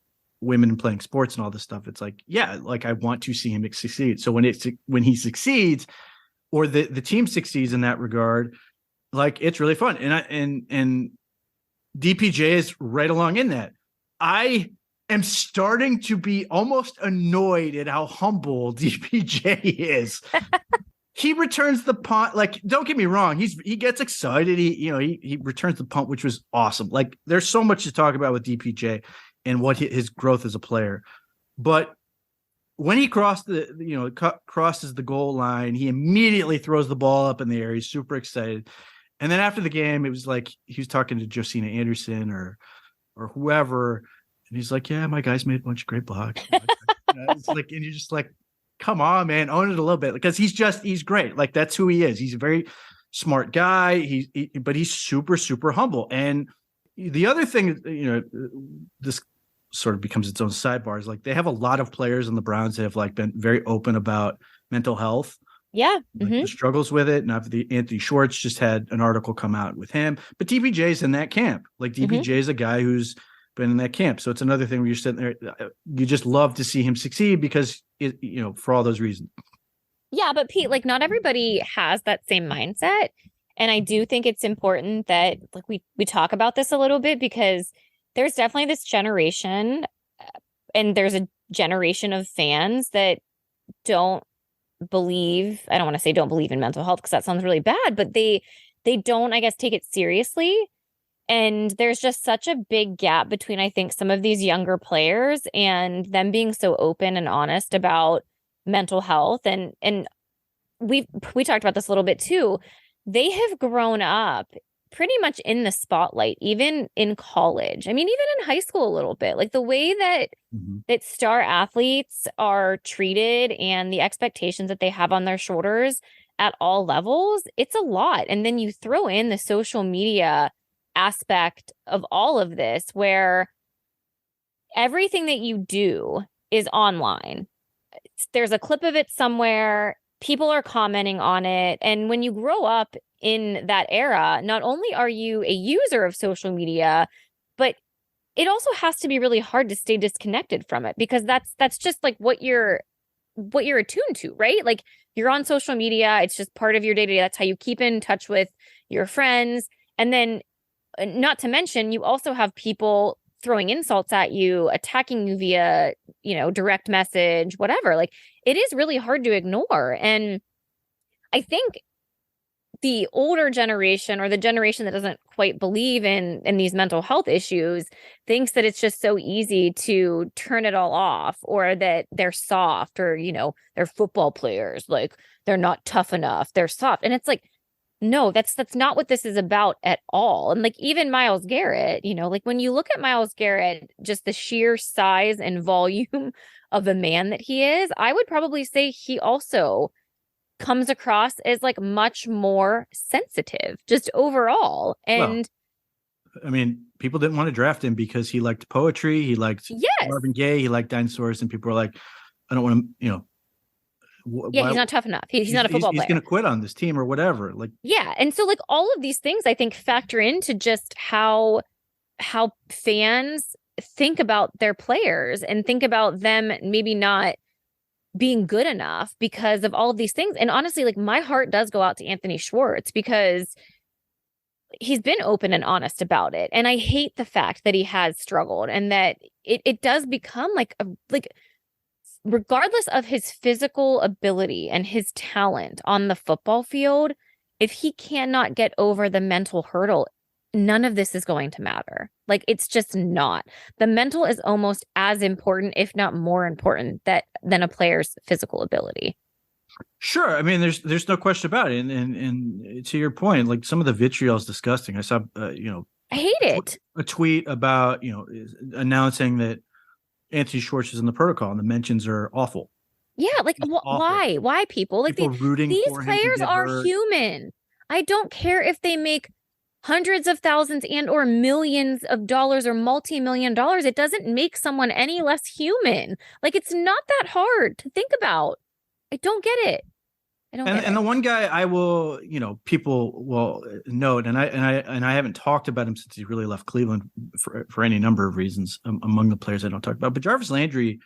women playing sports and all this stuff, it's like, like I want to see him succeed. So when he succeeds, or the team succeeds in that regard, Like, it's really fun. And DPJ is right along in that. I am starting to be almost annoyed at how humble DPJ is. He returns the punt. Like, don't get me wrong. He gets excited. He returns the punt, which was awesome. Like, there's so much to talk about with DPJ and what his growth as a player. But when he crosses the goal line, he immediately throws the ball up in the air. He's super excited. And then after the game, it was like he was talking to Josina Anderson or whoever, and he's like, "Yeah, my guys made a bunch of great blocks." It's like, and you're just like, "Come on, man, own it a little bit," because he's great. Like, that's who he is. He's a very smart guy. But he's super, super humble. And the other thing, this sort of becomes its own sidebar, is like they have a lot of players in the Browns that have like been very open about mental health. Yeah. Like the struggles with it. And Anthony Schwartz just had an article come out with him, but DPJ's in that camp. Like, DPJ is a guy who's been in that camp. So it's another thing where you're sitting there, you just love to see him succeed because for all those reasons. Yeah, but Pete, like, not everybody has that same mindset. And I do think it's important that, like, we talk about this a little bit, because there's definitely this generation, and there's a generation of fans that don't believe, I don't want to say don't believe in mental health, because that sounds really bad, but they don't, I guess, take it seriously. And there's just such a big gap between, I think, some of these younger players and them being so open and honest about mental health. And we talked about this a little bit too. They have grown up pretty much in the spotlight, even in college. I mean, even in high school a little bit. Like, the way that that star athletes are treated and the expectations that they have on their shoulders at all levels, it's a lot. And then you throw in the social media aspect of all of this, where everything that you do is online. There's a clip of it somewhere. People are commenting on it. And when you grow up in that era, not only are you a user of social media, but it also has to be really hard to stay disconnected from it, because that's just like what you're attuned to, right? Like, you're on social media. It's just part of your day-to-day. That's how you keep in touch with your friends. And then, not to mention, you also have people throwing insults at you, attacking you via, direct message, whatever. Like, it is really hard to ignore. And I think the older generation, or the generation that doesn't quite believe in these mental health issues, thinks that it's just so easy to turn it all off, or that they're soft, or, they're football players, like, they're not tough enough, they're soft. And it's like, no, that's not what this is about at all. And like, even Myles Garrett, like, when you look at Myles Garrett, just the sheer size and volume of a man that he is, I would probably say he also comes across as like much more sensitive, just overall. And I mean, people didn't want to draft him because he liked poetry, he liked Marvin Gaye, he liked dinosaurs, and people were like, I don't want to, he's not tough enough. He's not a football player. He's going to quit on this team or whatever. Like, yeah. And so, like, all of these things, I think, factor into just how fans think about their players and think about them maybe not being good enough because of all of these things. And honestly, like, my heart does go out to Anthony Schwartz, because he's been open and honest about it. And I hate the fact that he has struggled, and that it does become like regardless of his physical ability and his talent on the football field, if he cannot get over the mental hurdle, none of this is going to matter. Like, it's just not. The mental is almost as important, if not more important, than a player's physical ability. Sure. I mean, there's no question about it. And to your point, like, some of the vitriol is disgusting. I saw, I hate it. A tweet about, announcing that Anthony Schwartz is in the protocol, and the mentions are awful. Yeah, like, why? Why, people? Like, people rooting these for players are human. I don't care if they make hundreds of thousands and or millions of dollars or multi-million dollars. It doesn't make someone any less human. Like, it's not that hard to think about. I don't get it. And the one guy I will, people will note, and I haven't talked about him since he really left Cleveland for any number of reasons, among the players I don't talk about. But Jarvis Landry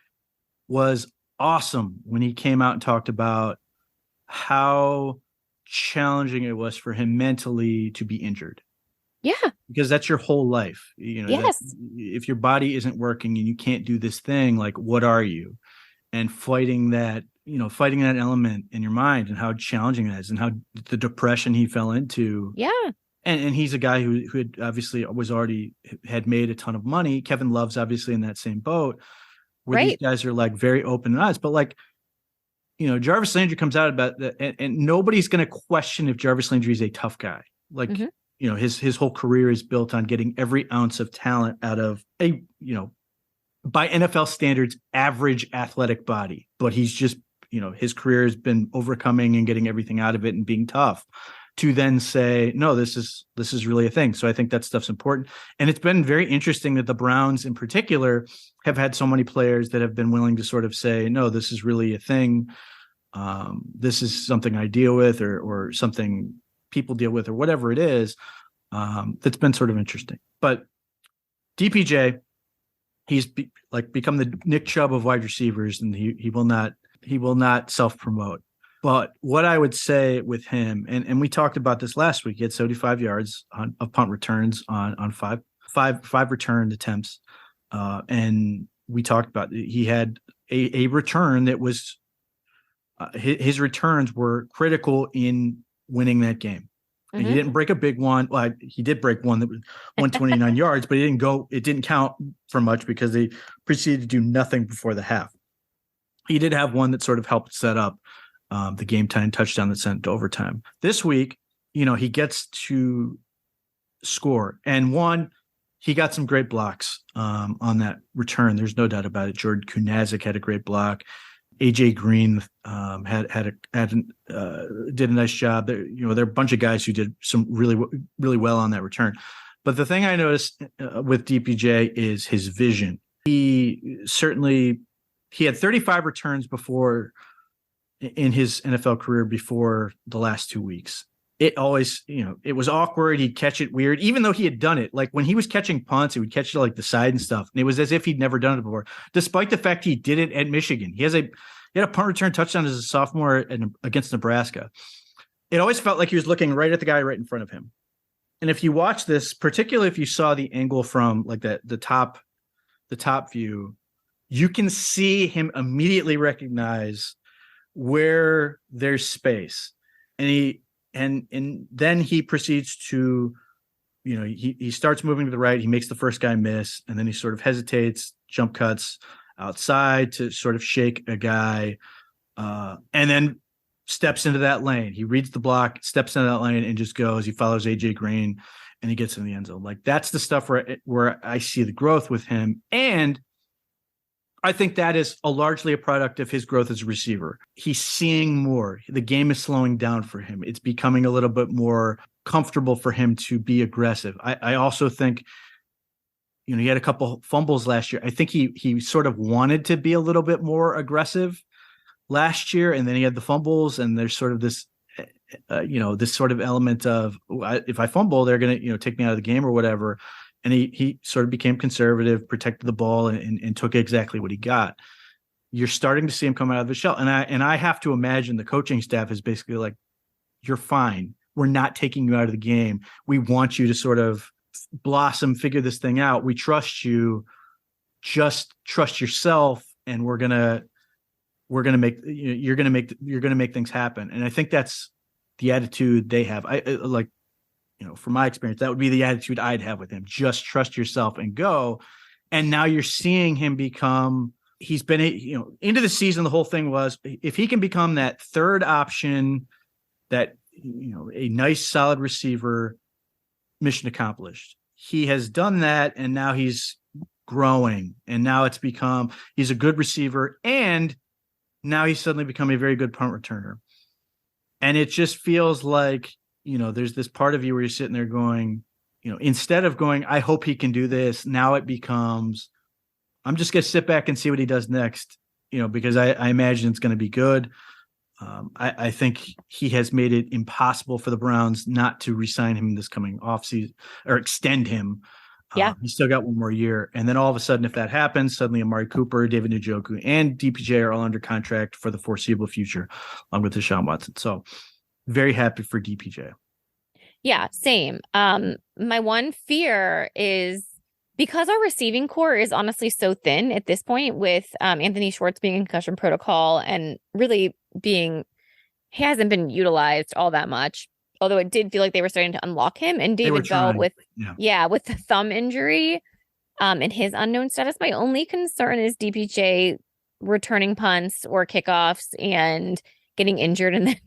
was awesome when he came out and talked about how challenging it was for him mentally to be injured. Yeah. Because that's your whole life. Yes. If your body isn't working and you can't do this thing, like, what are you? And fighting that element in your mind, and how challenging that is, and how the depression he fell into. Yeah. And he's a guy who had obviously had made a ton of money. Kevin Love's obviously in that same boat, where these guys are like very open and honest. But like, Jarvis Landry comes out about that, and nobody's going to question if Jarvis Landry is a tough guy. Like, his whole career is built on getting every ounce of talent out of a, by NFL standards, average athletic body. But he's just, his career has been overcoming and getting everything out of it and being tough, to then say, no, this is really a thing. So I think that stuff's important. And it's been very interesting that the Browns in particular have had so many players that have been willing to sort of say, no, this is really a thing. This is something I deal with, or something people deal with, or whatever it is. That's been sort of interesting. But DPJ, he's become the Nick Chubb of wide receivers, and he will not self-promote. But what I would say with him, and we talked about this last week, he had 75 yards of punt returns on five return attempts. And we talked about, he had a return that was, his returns were critical in winning that game. And he didn't break a big one. Well, he did break one that was 129 yards, but it didn't count for much because they proceeded to do nothing before the half. He did have one that sort of helped set up the game time touchdown that sent to overtime. This week, he gets to score. And he got some great blocks on that return. There's no doubt about it. Jordan Kunazik had a great block. AJ Green did a nice job. There are a bunch of guys who did some really, really well on that return. But the thing I noticed with DPJ is his vision. He had 35 returns before in his NFL career before the last 2 weeks. It always, it was awkward. He'd catch it weird, even though he had done it. Like when he was catching punts, he would catch it to like the side and stuff. And it was as if he'd never done it before, despite the fact he did it at Michigan. He had a punt return touchdown as a sophomore against Nebraska. It always felt like he was looking right at the guy right in front of him. And if you watch this, particularly if you saw the angle from like the top view, you can see him immediately recognize where there's space. And then he proceeds to, he starts moving to the right. He makes the first guy miss, and then he sort of hesitates, jump cuts outside to sort of shake a guy, and then steps into that lane. He reads the block, steps into that lane, and just goes. He follows AJ Green, and he gets in the end zone. Like, that's the stuff where I see the growth with him. And I think that is largely a product of his growth as a receiver. He's seeing more. The game is slowing down for him. It's becoming a little bit more comfortable for him to be aggressive. I also think, he had a couple fumbles last year. I think he sort of wanted to be a little bit more aggressive last year, and then he had the fumbles, and there's sort of this, this sort of element of, if I fumble, they're going to, take me out of the game or whatever. And he sort of became conservative, protected the ball, and took exactly what he got. You're starting to see him come out of his shell. And I have to imagine the coaching staff is basically like, you're fine. We're not taking you out of the game. We want you to sort of blossom, figure this thing out. We trust you. Just trust yourself. And you're going to make things happen. And I think that's the attitude they have. From my experience, that would be the attitude I'd have with him. Just trust yourself and go. And now you're seeing him become, he's been, into the season, the whole thing was, if he can become that third option, that, a nice, solid receiver, mission accomplished. He has done that, and now he's growing. And now it's become, he's a good receiver, and now he's suddenly become a very good punt returner. And it just feels like, there's this part of you where you're sitting there going, instead of going, I hope he can do this, now it becomes, I'm just going to sit back and see what he does next, because I imagine it's going to be good. I think he has made it impossible for the Browns not to re-sign him this coming offseason or extend him. Yeah. He's still got one more year. And then all of a sudden, if that happens, suddenly Amari Cooper, David Njoku, and DPJ are all under contract for the foreseeable future, along with Deshaun Watson. So very happy for DPJ. Yeah, same. My one fear is because our receiving core is honestly so thin at this point with Anthony Schwartz being in concussion protocol and really he hasn't been utilized all that much. Although it did feel like they were starting to unlock him, and David Bell with the thumb injury and his unknown status. My only concern is DPJ returning punts or kickoffs and getting injured and then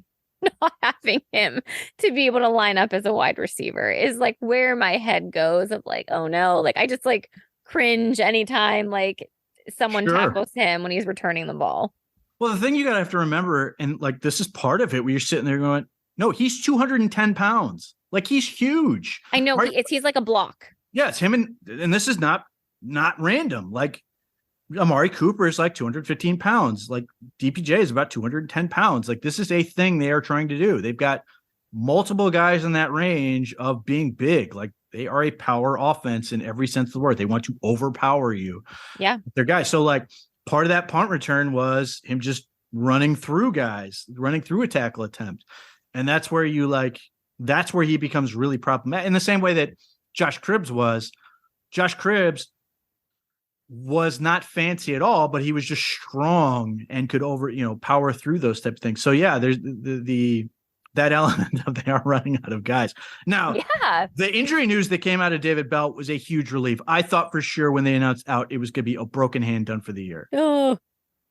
not having him to be able to line up as a wide receiver is like where my head goes of like, oh no, like I just like cringe anytime like someone tackles him when he's returning the ball. Well, the thing you gotta have to remember, and like this is part of it, where you're sitting there going, no, he's 210 pounds. Like he's huge. I know he's like a block. Yeah, it's him, and this is not random. Like Amari Cooper is like 215 pounds. Like DPJ is about 210 pounds. Like this is a thing they are trying to do. They've got multiple guys in that range of being big. Like they are a power offense in every sense of the word. They want to overpower you. Yeah. They're guys. So like part of that punt return was him just running through guys, running through a tackle attempt. And that's where that's where he becomes really problematic. In the same way that Josh Cribbs was. Josh Cribbs was not fancy at all, but he was just strong and could power through those type of things. So yeah, there's that element of they are running out of guys. Now, the injury news that came out of David Bell was a huge relief. I thought for sure when they announced out, it was going to be a broken hand done for the year. Oh.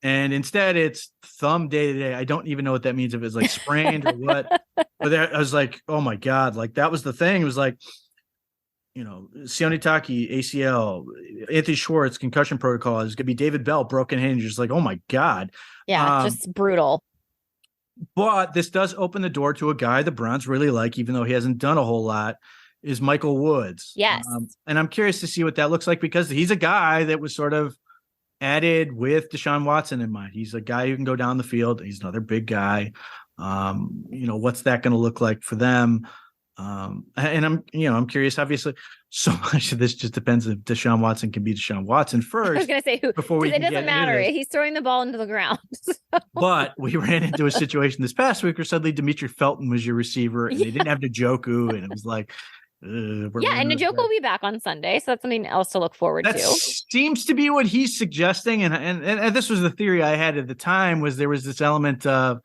And instead it's thumb day to day. I don't even know what that means, if it's like sprained or what, but I was like, oh my God, like that was the thing. It was like, Sione Taki, ACL, Anthony Schwartz, concussion protocol. Is going to be David Bell, broken hand. You're just like, oh my God. Yeah, just brutal. But this does open the door to a guy the Browns really like, even though he hasn't done a whole lot, is Michael Woods. Yes. And I'm curious to see what that looks like, because he's a guy that was sort of added with Deshaun Watson in mind. He's a guy who can go down the field. He's another big guy. What's that going to look like for them? And I'm curious, obviously, so much of this just depends if Deshaun Watson can be Deshaun Watson first. I was going to say who, because it doesn't matter. He's throwing the ball into the ground. But we ran into a situation this past week where suddenly Demetri Felton was your receiver and they didn't have Njoku. And it was like, and Njoku will be back on Sunday. So that's something else to look forward to. Seems to be what he's suggesting. And this was the theory I had at the time, was there was this element of,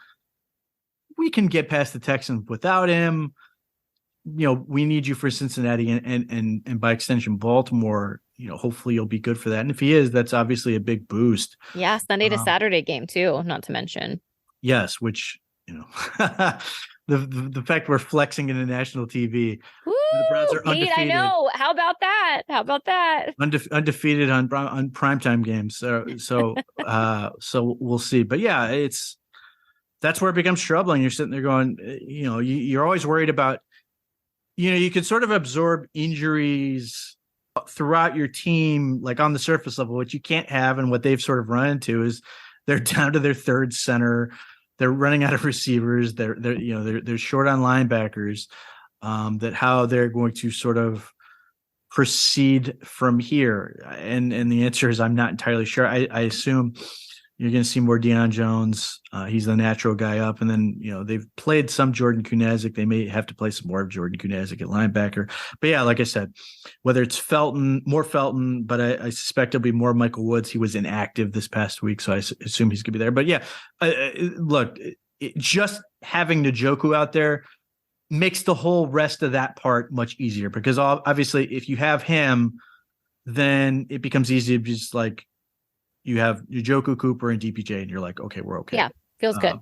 we can get past the Texans without him. We need you for Cincinnati and by extension, Baltimore. Hopefully you'll be good for that. And if he is, that's obviously a big boost. Yeah. Sunday to Saturday game too, not to mention. Yes. Which, the fact we're flexing in the national TV. Woo, the Browns are undefeated. Pete, I know. How about that? Undefeated on primetime games. So we'll see. But yeah, that's where it becomes troubling. You're sitting there going, you're always worried about, you could sort of absorb injuries throughout your team, like on the surface level. What you can't have, and what they've sort of run into, is they're down to their third center. They're running out of receivers. They're short on linebackers. That how they're going to sort of proceed from here. And the answer is, I'm not entirely sure. I assume you're going to see more Deion Jones. He's the natural guy up. And then, they've played some Jordan Kunaszyk. They may have to play some more of Jordan Kunaszyk at linebacker. But yeah, like I said, whether it's more Felton, but I suspect it'll be more Michael Woods. He was inactive this past week, so I assume he's going to be there. But yeah, look, just having Njoku out there makes the whole rest of that part much easier, because obviously if you have him, then it becomes easy to just like, you have Njoku, Cooper, and DPJ, and you're like, okay, we're okay. Yeah, feels good.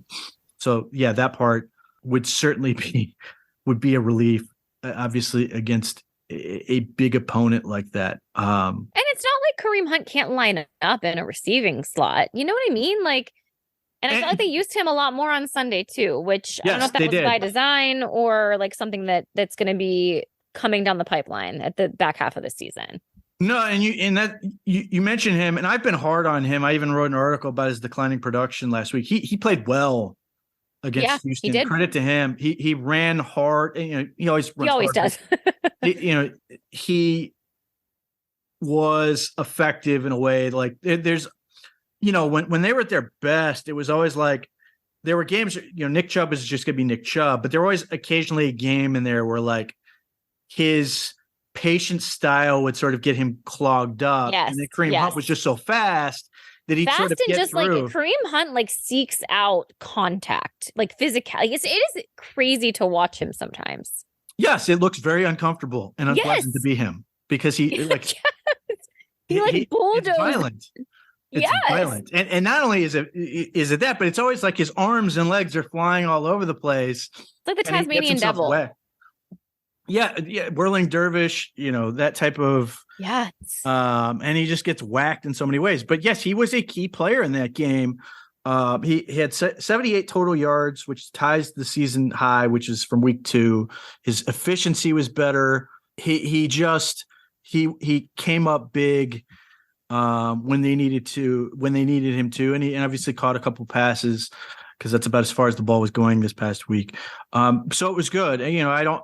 So yeah, that part would certainly be a relief, obviously against a big opponent like that. And it's not like Kareem Hunt can't line up in a receiving slot. You know what I mean? Like, and I felt like they used him a lot more on Sunday too, which I don't know if that was by design or like something that's going to be coming down the pipeline at the back half of the season. No, and you mentioned him, and I've been hard on him. I even wrote an article about his declining production last week. He played well against Houston. He did. Credit to him. He ran hard. And, he always does. He was effective in a way. Like there's, when they were at their best, it was always like there were games, Nick Chubb is just going to be Nick Chubb, but there was occasionally a game in there where like his patient style would sort of get him clogged up. Yes. And then Kareem Hunt was just so fast that he'd sort of and get just through. Like Kareem Hunt like seeks out contact, like physical. It is crazy to watch him sometimes. Yes, it looks very uncomfortable and unpleasant to be him because he like he bulldozed. It's violent. It's violent. And not only is it that, but it's always like his arms and legs are flying all over the place. It's like the Tasmanian devil. Yeah, whirling dervish, that type of and he just gets whacked in so many ways. But yes, he was a key player in that game. He had 78 total yards, which ties the season high, which is from week 2. His efficiency was better. He came up big when they needed him to, and he obviously caught a couple passes because that's about as far as the ball was going this past week. So it was good. And,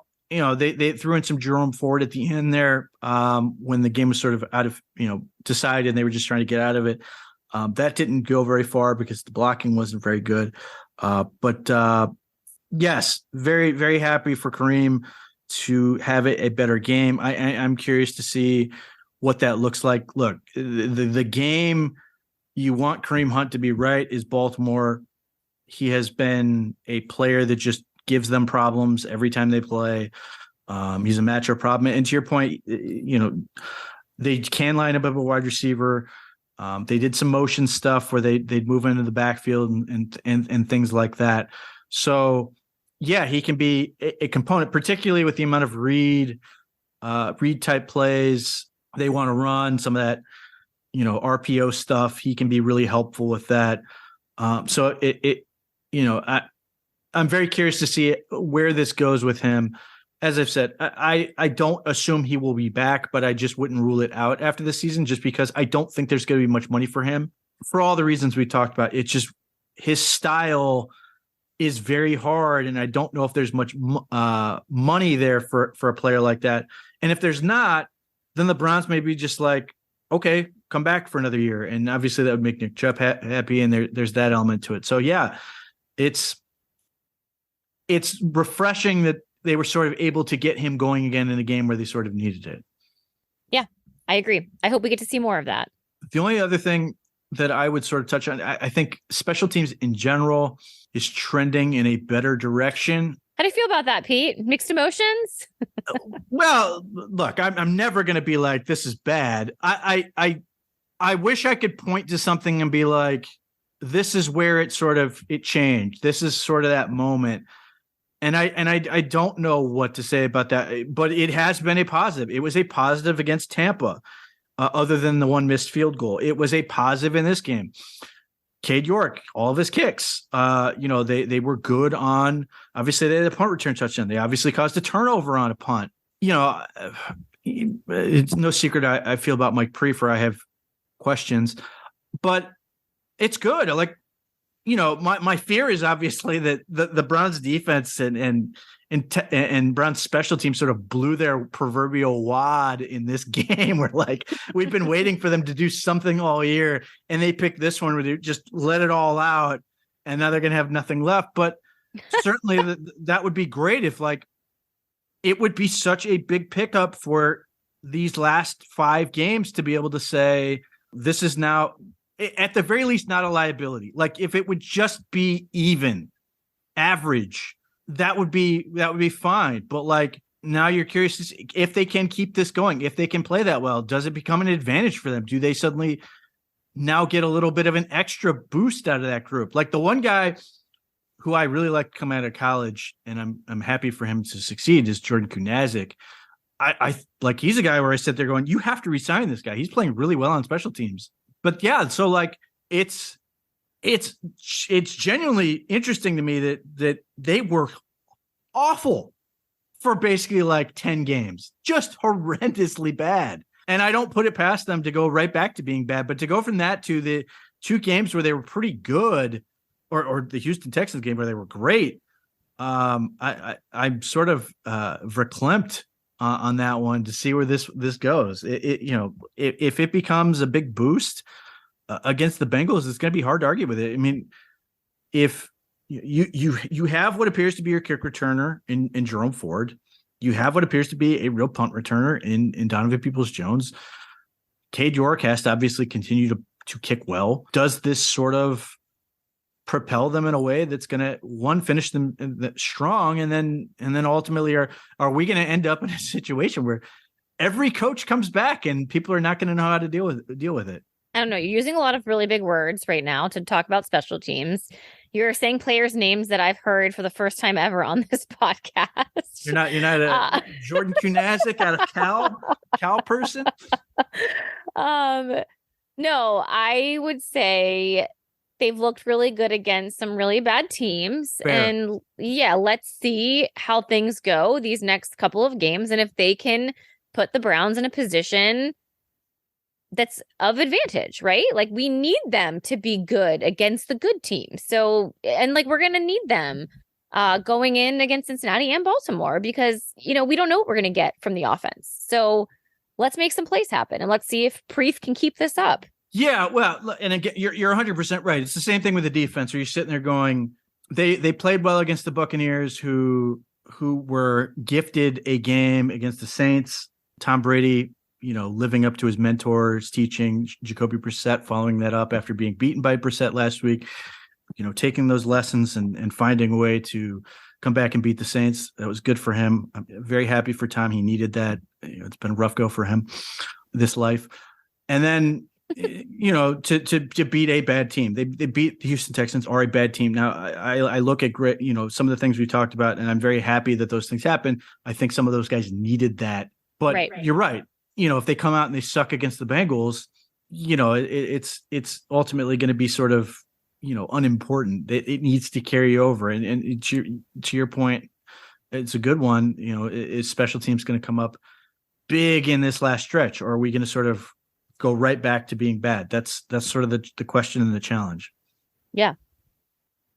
they threw in some Jerome Ford at the end there when the game was sort of out of, decided, and they were just trying to get out of it. That didn't go very far because the blocking wasn't very good. But yes, very, very happy for Kareem to have a better game. I'm curious to see what that looks like. Look, the game you want Kareem Hunt to be right is Baltimore. He has been a player that just gives them problems every time they play. He's a matchup problem. And to your point, they can line up a wide receiver. They did some motion stuff where they'd move into the backfield and things like that. So yeah, he can be a component, particularly with the amount of read type plays they want to run, some of that, RPO stuff. He can be really helpful with that. So I'm very curious to see where this goes with him. As I've said, I don't assume he will be back, but I just wouldn't rule it out after the season just because I don't think there's going to be much money for him for all the reasons we talked about. It's just his style is very hard, and I don't know if there's much money there for a player like that. And if there's not, then the Browns may be just like, okay, come back for another year. And obviously that would make Nick Chubb happy, and there's that element to it. So yeah, it's refreshing that they were sort of able to get him going again in a game where they sort of needed it. Yeah, I agree. I hope we get to see more of that. The only other thing that I would sort of touch on, I think special teams in general is trending in a better direction. How do you feel about that, Pete? Mixed emotions? Well, look, I'm never going to be like, this is bad. I wish I could point to something and be like, this is where it changed. This is sort of that moment. And I don't know what to say about that, but it has been a positive. It was a positive against Tampa, other than the one missed field goal. It was a positive in this game. Cade York, all of his kicks, they were good on. Obviously, they had a punt return touchdown. They obviously caused a turnover on a punt. It's no secret I feel about Mike Prefer. I have questions, but it's good. My fear is obviously that the Browns defense and Browns special team sort of blew their proverbial wad in this game where we've been waiting for them to do something all year, and they picked this one where they just let it all out, and now they're going to have nothing left. But certainly that would be great if it would be such a big pickup for these last 5 games to be able to say, this is now at the very least not a liability. If it would just be even average, that would be fine. But now you're curious to see if they can keep this going, if they can play that well, does it become an advantage for them? Do they suddenly now get a little bit of an extra boost out of that group? The one guy who I really like to come out of college, and I'm happy for him to succeed, is Jordan Kunazic. I he's a guy where I sit there going, you have to resign this guy. He's playing really well on special teams. But yeah, so it's genuinely interesting to me that they were awful for basically 10 games, just horrendously bad. And I don't put it past them to go right back to being bad, but to go from that to the 2 games where they were pretty good, or the Houston Texans game where they were great. I'm sort of verklempt on that one to see where this goes. If it becomes a big boost against the Bengals, it's going to be hard to argue with it. I mean, if you have what appears to be your kick returner in Jerome Ford. You have what appears to be a real punt returner in Donovan Peoples-Jones. Cade York has to obviously continue to kick well. Does this sort of propel them in a way that's going to finish them strong, and then ultimately are we going to end up in a situation where every coach comes back and people are not going to know how to deal with it? I don't know. You're using a lot of really big words right now to talk about special teams. You're saying players' names that I've heard for the first time ever on this podcast. You're not a Jordan Kunazik out of Cal person. No, I would say they've looked really good against some really bad teams. Fair. And yeah, let's see how things go these next couple of games. And if they can put the Browns in a position that's of advantage, right? Like, we need them to be good against the good teams. So, and like, we're going to need them going in against Cincinnati and Baltimore, because, we don't know what we're going to get from the offense. So let's make some plays happen, and let's see if Preeth can keep this up. Yeah, well, and again, you're 100% right. It's the same thing with the defense, where you're sitting there going, they played well against the Buccaneers, who were gifted a game against the Saints. Tom Brady, living up to his mentor's teaching, Jacoby Brissett following that up after being beaten by Brissett last week, taking those lessons and finding a way to come back and beat the Saints. That was good for him. I'm very happy for Tom. He needed that. It's been a rough go for him this life. And then, to beat a bad team. They beat the Houston Texans, are a bad team. Now, I look at some of the things we talked about, and I'm very happy that those things happened. I think some of those guys needed that. But right. You're right. If they come out and they suck against the Bengals, it's ultimately going to be sort of, unimportant. It needs to carry over. And to your point, it's a good one. Is special teams going to come up big in this last stretch, or are we going to sort of go right back to being bad? That's sort of the question and the challenge. Yeah.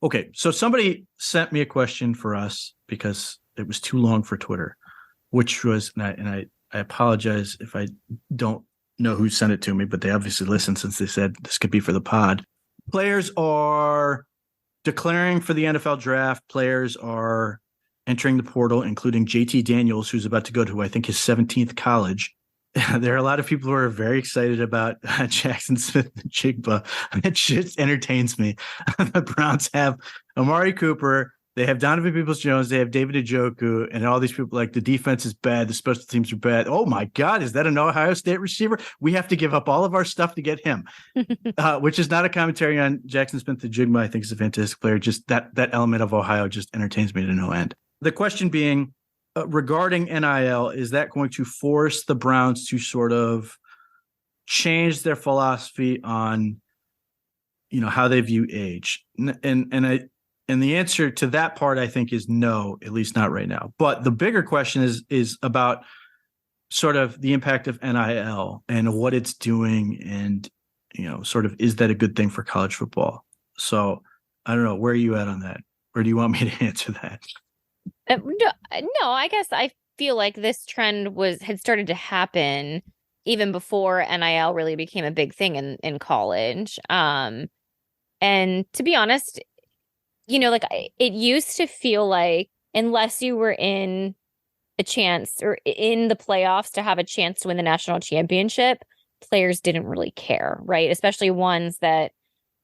Okay. So somebody sent me a question for us because it was too long for Twitter, which was, and I apologize if I don't know who sent it to me, but they obviously listened, since they said this could be for the pod. Players are declaring for the NFL draft. Players are entering the portal, including JT Daniels, who's about to go to, I think, his 17th college. There are a lot of people who are very excited about Jackson Smith-Njigba. It just entertains me. The Browns have Amari Cooper. They have Donovan Peoples-Jones. They have David Njoku. And all these people like, the defense is bad. The special teams are bad. Oh, my God. Is that an Ohio State receiver? We have to give up all of our stuff to get him, which is not a commentary on Jackson Smith-Njigba. I think he's a fantastic player. Just that element of Ohio just entertains me to no end. The question being, regarding NIL, is that going to force the Browns to sort of change their philosophy on, how they view age? And the answer to that part, I think, is no, at least not right now. But the bigger question is about sort of the impact of NIL and what it's doing, and, sort of, is that a good thing for college football? So I don't know, where are you at on that? Or do you want me to answer that? No, I guess I feel like this trend had started to happen even before NIL really became a big thing in college. And to be honest, it used to feel like, unless you were in a chance or in the playoffs to have a chance to win the national championship, players didn't really care, right? Especially ones that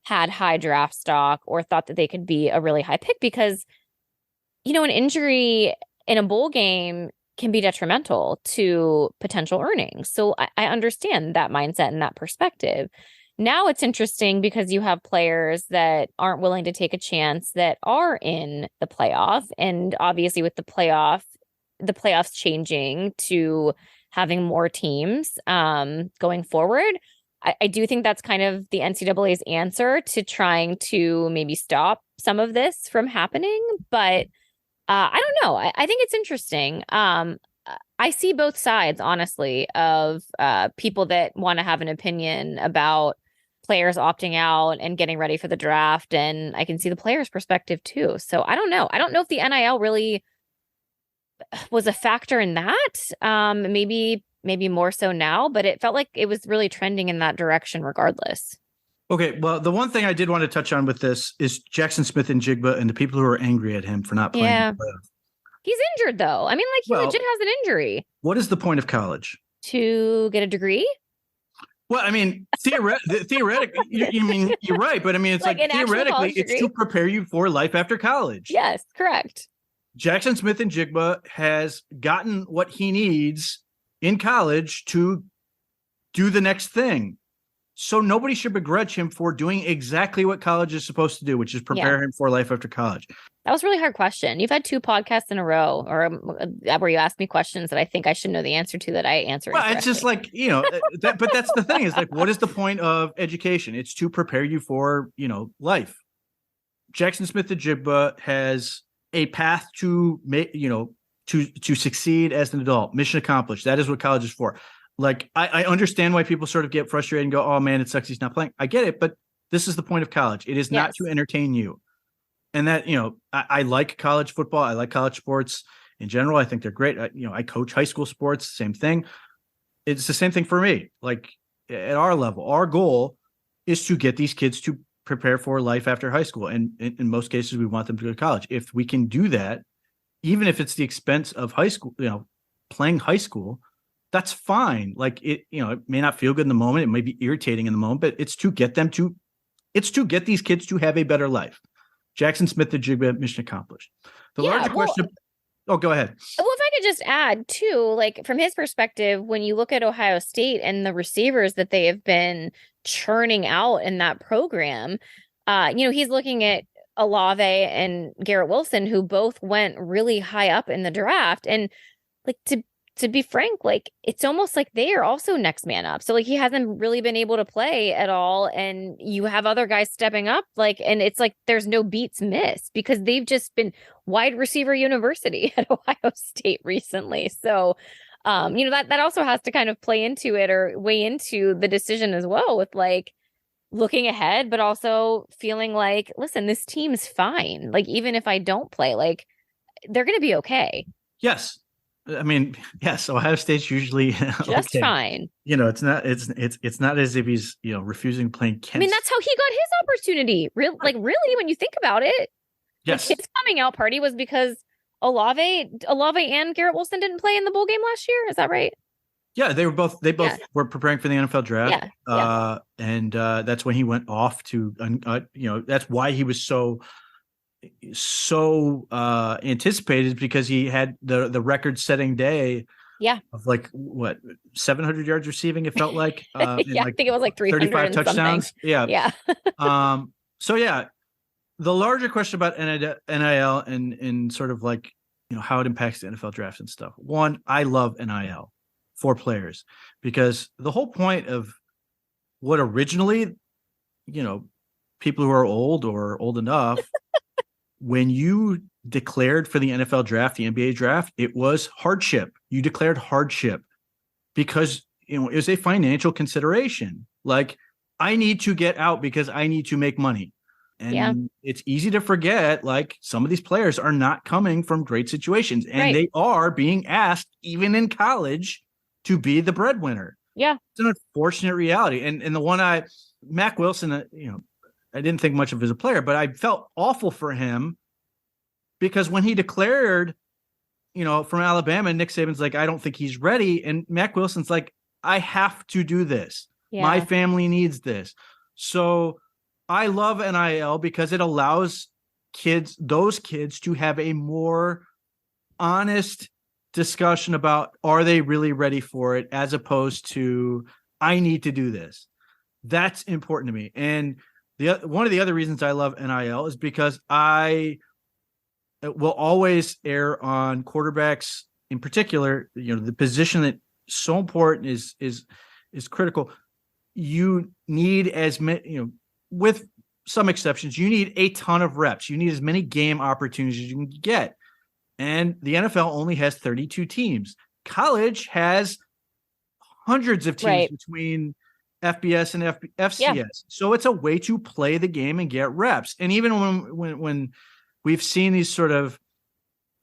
had high draft stock or thought that they could be a really high pick, because an injury in a bowl game can be detrimental to potential earnings. So I understand that mindset and that perspective. Now it's interesting because you have players that aren't willing to take a chance that are in the playoff. And obviously with the playoffs changing to having more teams going forward, I do think that's kind of the NCAA's answer to trying to maybe stop some of this from happening. But I don't know. I think it's interesting. I see both sides, honestly, of people that want to have an opinion about players opting out and getting ready for the draft. And I can see the players' perspective, too. So I don't know. I don't know if the NIL really was a factor in that. Maybe more so now, but it felt like it was really trending in that direction regardless. Okay, well, the one thing I did want to touch on with this is Jackson Smith and Jigba and the people who are angry at him for not playing. Yeah. He's injured though. I mean, like he legit has an injury. What is the point of college? To get a degree? Well, I mean, theoretically, you're right, but I mean, it's like theoretically, it's to prepare you for life after college. Yes, correct. Jackson Smith and Jigba has gotten what he needs in college to do the next thing. So nobody should begrudge him for doing exactly what college is supposed to do, which is prepare him for life after college. That was a really hard question. You've had 2 podcasts in a row or where you asked me questions that I think I should know the answer to that I answered. Well, it's just like, but that's the thing is like, what is the point of education? It's to prepare you for, life. Jackson Smith and Jigba has a path to make, to succeed as an adult. Mission accomplished. That is what college is for. Like, I understand why people sort of get frustrated and go, oh man, it sucks he's not playing. I get it, but this is the point of college. It is not to entertain you. And that, I like college football. I like college sports in general. I think they're great. I coach high school sports, same thing. It's the same thing for me. Like at our level, our goal is to get these kids to prepare for life after high school. And in most cases, we want them to go to college. If we can do that, even if it's the expense of high school, playing high school, that's fine. Like it may not feel good in the moment. It may be irritating in the moment, but it's to get these kids to have a better life. Jackson Smith and Jigba, mission accomplished. The larger question. Oh, go ahead. Well, if I could just add too, like from his perspective, when you look at Ohio State and the receivers that they have been churning out in that program, he's looking at Olave and Garrett Wilson, who both went really high up in the draft. And like to be frank, like it's almost like they are also next man up. So like he hasn't really been able to play at all. And you have other guys stepping up, and it's like there's no beats missed because they've just been wide receiver university at Ohio State recently. So that also has to kind of play into it or weigh into the decision as well, with like looking ahead, but also feeling like, listen, this team's fine. Like even if I don't play, like they're going to be okay. Yes. I mean, yes, Ohio State's usually just fine. It's not as if he's, refusing playing Kent. I mean, that's how he got his opportunity. Really, when you think about it, yes. His coming out party was because Olave and Garrett Wilson didn't play in the bowl game last year. Is that right? Yeah, they both were preparing for the NFL draft. And that's when he went off to, that's why he was so anticipated, because he had the record-setting day of 700 yards receiving, it felt like. I think it was like 35 touchdowns. Yeah. So the larger question about NIL and sort of like, how it impacts the NFL draft and stuff. One, I love NIL for players, because the whole point of what originally, people who are old or old enough, when you declared for the NFL draft, the NBA draft, it was hardship. You declared hardship because it was a financial consideration. Like, I need to get out because I need to make money. And it's easy to forget, like, some of these players are not coming from great situations, and they are being asked, even in college, to be the breadwinner. Yeah. It's an unfortunate reality. And the one Mac Wilson, I didn't think much of as a player, but I felt awful for him because when he declared, from Alabama, Nick Saban's like, I don't think he's ready. And Mac Wilson's like, I have to do this. Yeah. My family needs this. So I love NIL because it allows those kids to have a more honest discussion about, are they really ready for it? As opposed to, I need to do this. That's important to me. And one of the other reasons I love NIL is because I will always err on quarterbacks in particular. The position that is so important is critical. You need as many, with some exceptions, you need a ton of reps. You need as many game opportunities as you can get. And the NFL only has 32 teams. College has hundreds of teams between FBS and FCS. Yeah. So it's a way to play the game and get reps. And even when we've seen these sort of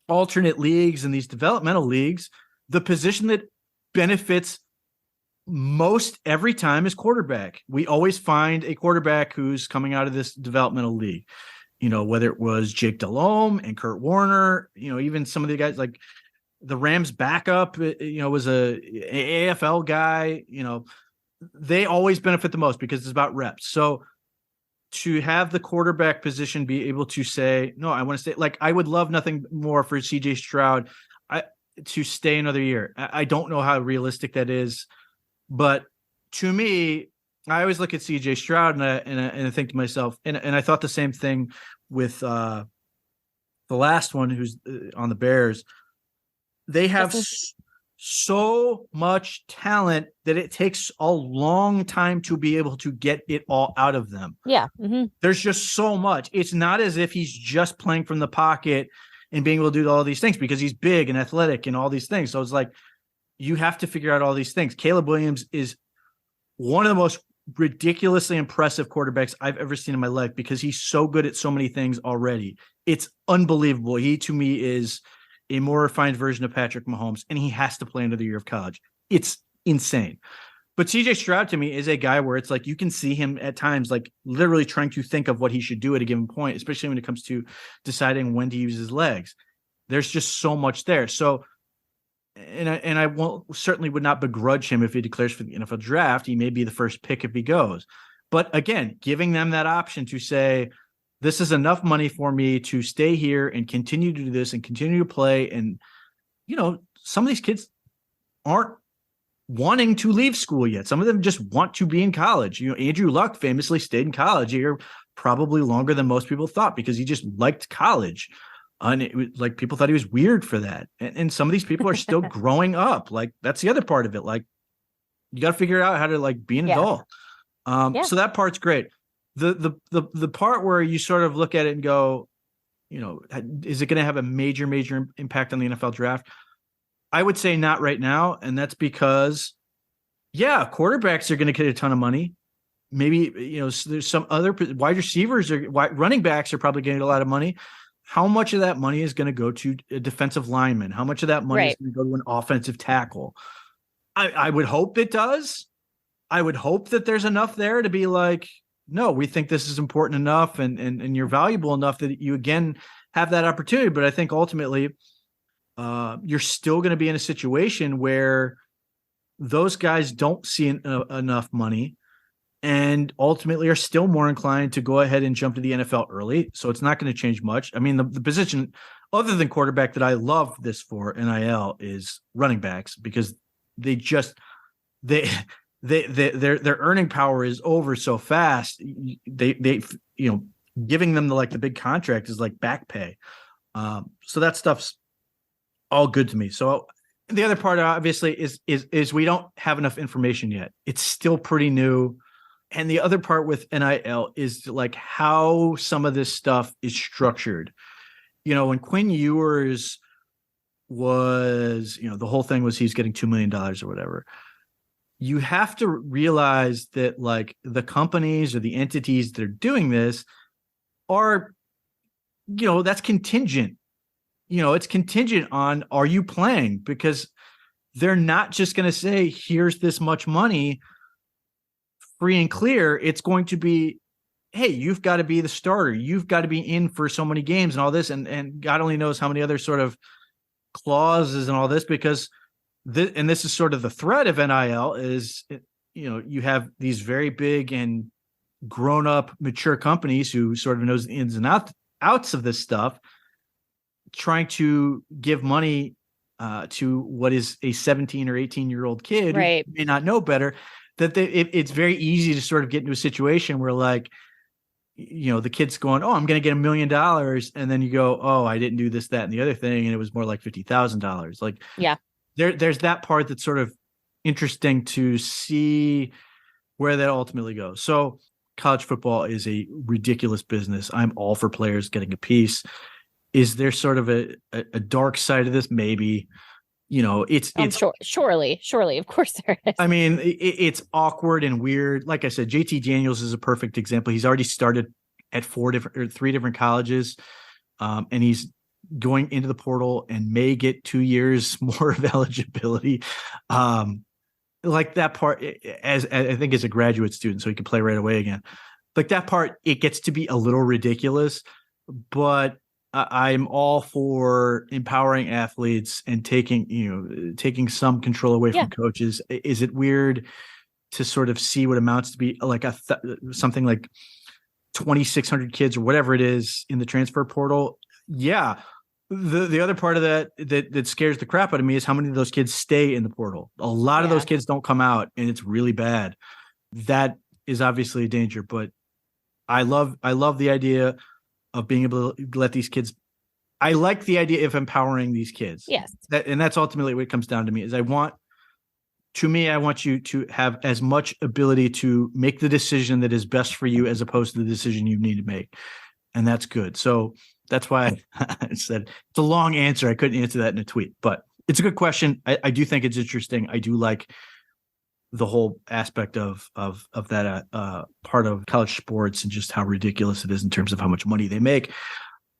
alternate leagues and these developmental leagues, the position that benefits most every time is quarterback. We always find a quarterback who's coming out of this developmental league. Whether it was Jake Delhomme and Kurt Warner, even some of the guys like the Rams backup, was a AFL guy. They always benefit the most because it's about reps. So to have the quarterback position be able to say, no, I want to stay. Like, I would love nothing more for CJ Stroud to stay another year. I don't know how realistic that is, but to me, I always look at CJ Stroud and I think to myself, and I thought the same thing with the last one who's on the Bears. They have so much talent that it takes a long time to be able to get it all out of them. Yeah. Mm-hmm. There's just so much. It's not as if he's just playing from the pocket and being able to do all these things because he's big and athletic and all these things. So it's like, you have to figure out all these things. Caleb Williams is one of the most ridiculously impressive quarterbacks I've ever seen in my life because he's so good at so many things already. It's unbelievable. He, to me, is a more refined version of Patrick Mahomes, and he has to play another year of college. It's insane. But CJ Stroud, to me, is a guy where it's like you can see him at times like literally trying to think of what he should do at a given point, especially when it comes to deciding when to use his legs. There's just so much there. So, and I certainly would not begrudge him if he declares for the NFL draft. He may be the first pick if he goes. But again, giving them that option to say, this is enough money for me to stay here and continue to do this and continue to play. And, some of these kids aren't wanting to leave school yet. Some of them just want to be in college. Andrew Luck famously stayed in college here probably longer than most people thought because he just liked college. And it was like people thought he was weird for that. And some of these people are still growing up. Like, that's the other part of it. Like, you got to figure out how to like be an adult. So that part's great. The part where you sort of look at it and go, is it going to have a major impact on the NFL draft? I would say not right now. And that's because, quarterbacks are going to get a ton of money. Maybe, there's some other wide receivers or running backs are probably getting a lot of money. How much of that money is going to go to a defensive lineman? How much of that money is going to go to an offensive tackle? I would hope it does. I would hope that there's enough there to be like, no, we think this is important enough and you're valuable enough that you, again, have that opportunity. But I think ultimately you're still going to be in a situation where those guys don't see enough money and ultimately are still more inclined to go ahead and jump to the NFL early. So it's not going to change much. I mean, the position other than quarterback that I love this for NIL is running backs because their earning power is over so fast. They giving them the big contract is like back pay. So that stuff's all good to me. So the other part obviously is we don't have enough information yet. It's still pretty new. And the other part with NIL is like how some of this stuff is structured. When Quinn Ewers was, the whole thing was he's getting $2 million or whatever. You have to realize that like the companies or the entities that are doing this are, that's contingent. It's contingent on, are you playing? Because they're not just going to say, here's this much money free and clear. It's going to be, hey, you've got to be the starter. You've got to be in for so many games and all this. And God only knows how many other sort of clauses and all this, because this is sort of the threat of NIL is, you have these very big and grown up, mature companies who sort of knows the ins and outs of this stuff, trying to give money to what is a 17 or 18-year-old kid right. who may not know better, that it's very easy to sort of get into a situation where like, the kid's going, oh, I'm going to get $1 million. And then you go, oh, I didn't do this, that, and the other thing. And it was more like $50,000. Like, yeah, there's that part that's sort of interesting to see where that ultimately goes. So college football is a ridiculous business. I'm all for players getting a piece. Is there sort of a dark side of this? Maybe, it's surely, of course there is. I mean, it's awkward and weird. Like I said, JT Daniels is a perfect example. He's already started at 3 different colleges, and he's going into the portal and may get 2 years more of eligibility. like that part, as I think as a graduate student, so he could play right away again. Like that part, it gets to be a little ridiculous, but I'm all for empowering athletes and taking some control away from coaches. Is it weird to sort of see what amounts to be like something like 2,600 kids or whatever it is in the transfer portal? Yeah. The other part of that scares the crap out of me is how many of those kids stay in the portal. A lot of those kids don't come out, and it's really bad. That is obviously a danger, but I love the idea of being able to let these kids. I like the idea of empowering these kids. Yes. And that's ultimately what it comes down to me is I want you to have as much ability to make the decision that is best for you as opposed to the decision you need to make. And that's good. So that's why I said it's a long answer. I couldn't answer that in a tweet, but it's a good question. I do think it's interesting. I do like the whole aspect of that part of college sports and just how ridiculous it is in terms of how much money they make.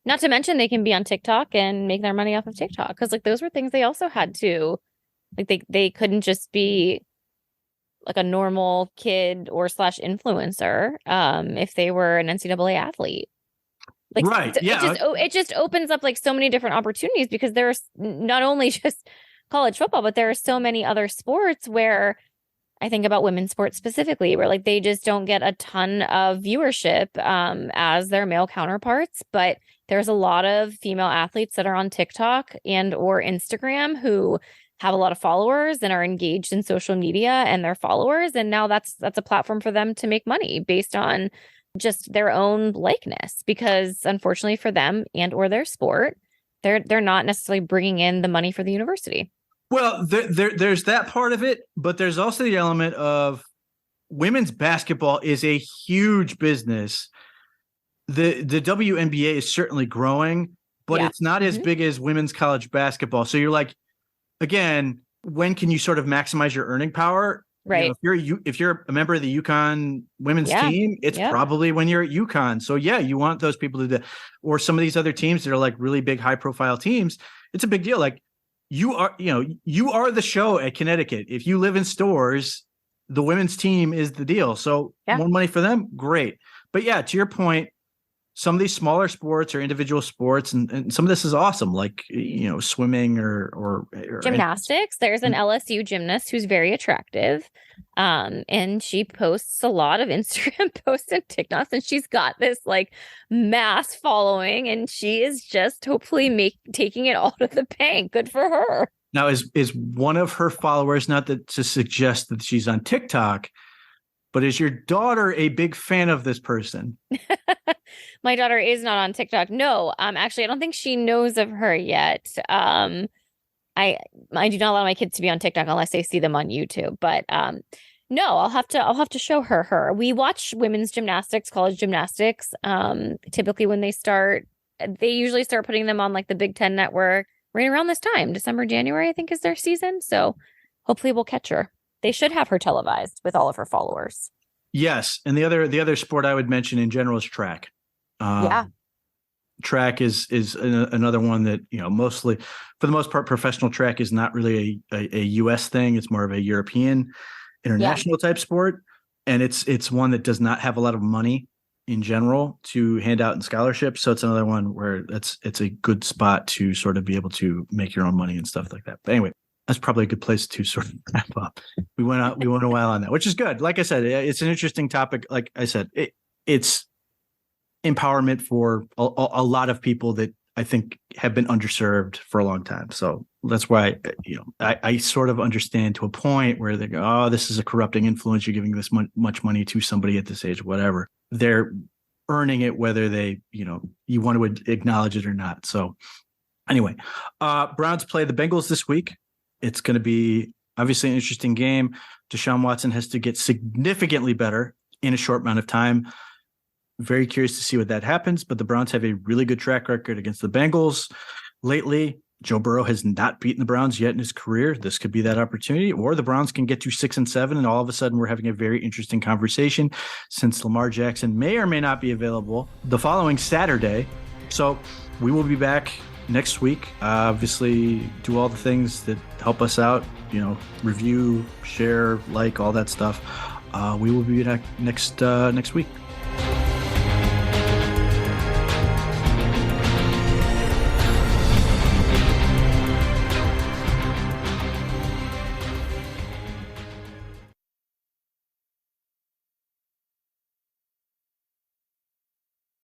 Not to mention they can be on TikTok and make their money off of TikTok. Because like those were things they also had to, like they couldn't just be like a normal kid or / influencer if they were an NCAA athlete. Like, right. Yeah. It just opens up like so many different opportunities because there's not only just college football, but there are so many other sports where I think about women's sports specifically, where like they just don't get a ton of viewership as their male counterparts. But there's a lot of female athletes that are on TikTok and or Instagram who have a lot of followers and are engaged in social media and their followers. And now that's a platform for them to make money based on just their own likeness, because unfortunately for them and or their sport, they're not necessarily bringing in the money for the university. Well, there's that part of it, but there's also the element of women's basketball is a huge business. The WNBA is certainly growing, but it's not as big as women's college basketball. So you're like, again, when can you sort of maximize your earning power? Right. If you're a member of the UConn women's team, it's probably when you're at UConn. So yeah, you want those people to do, or some of these other teams that are like really big, high profile teams. It's a big deal. Like you are the show at Connecticut. If you live in Stores, the women's team is the deal. So more money for them. Great. But yeah, to your point, some of these smaller sports or individual sports, and some of this is awesome, like, swimming or gymnastics. There's an LSU gymnast who's very attractive. And she posts a lot of Instagram posts and TikToks, and she's got this like mass following, and she is just hopefully taking it all to the bank. Good for her. Now, is one of her followers, not that to suggest that she's on TikTok, but is your daughter a big fan of this person? My daughter is not on TikTok. No, actually, I don't think she knows of her yet. I do not allow my kids to be on TikTok unless they see them on YouTube. But no, I'll have to show her. We watch women's gymnastics, college gymnastics. Typically, when they usually start putting them on like the Big Ten network right around this time, December, January, I think is their season. So hopefully, we'll catch her. They should have her televised with all of her followers. Yes, and the other sport I would mention in general is track. Track is another one that, mostly, for the most part, professional track is not really a U.S. thing. It's more of a European, international type sport, and it's one that does not have a lot of money in general to hand out in scholarships. So it's another one where it's a good spot to sort of be able to make your own money and stuff like that. But anyway, that's probably a good place to sort of wrap up. We went a while on that, which is good. Like I said, it's an interesting topic. Like I said, it's empowerment for a lot of people that I think have been underserved for a long time. So that's why, I sort of understand to a point where they go, oh, this is a corrupting influence. You're giving this much money to somebody at this age, whatever. They're earning it, whether they, you want to acknowledge it or not. So anyway, Browns play the Bengals this week. It's going to be obviously an interesting game. Deshaun Watson has to get significantly better in a short amount of time. Very curious to see what that happens, but the Browns have a really good track record against the Bengals lately. Joe Burrow has not beaten the Browns yet in his career. This could be that opportunity, or the Browns can get to 6-7, and all of a sudden we're having a very interesting conversation since Lamar Jackson may or may not be available the following Saturday. So we will be back next week. Obviously, do all the things that help us out. Review, share, like, all that stuff. We will be back next week.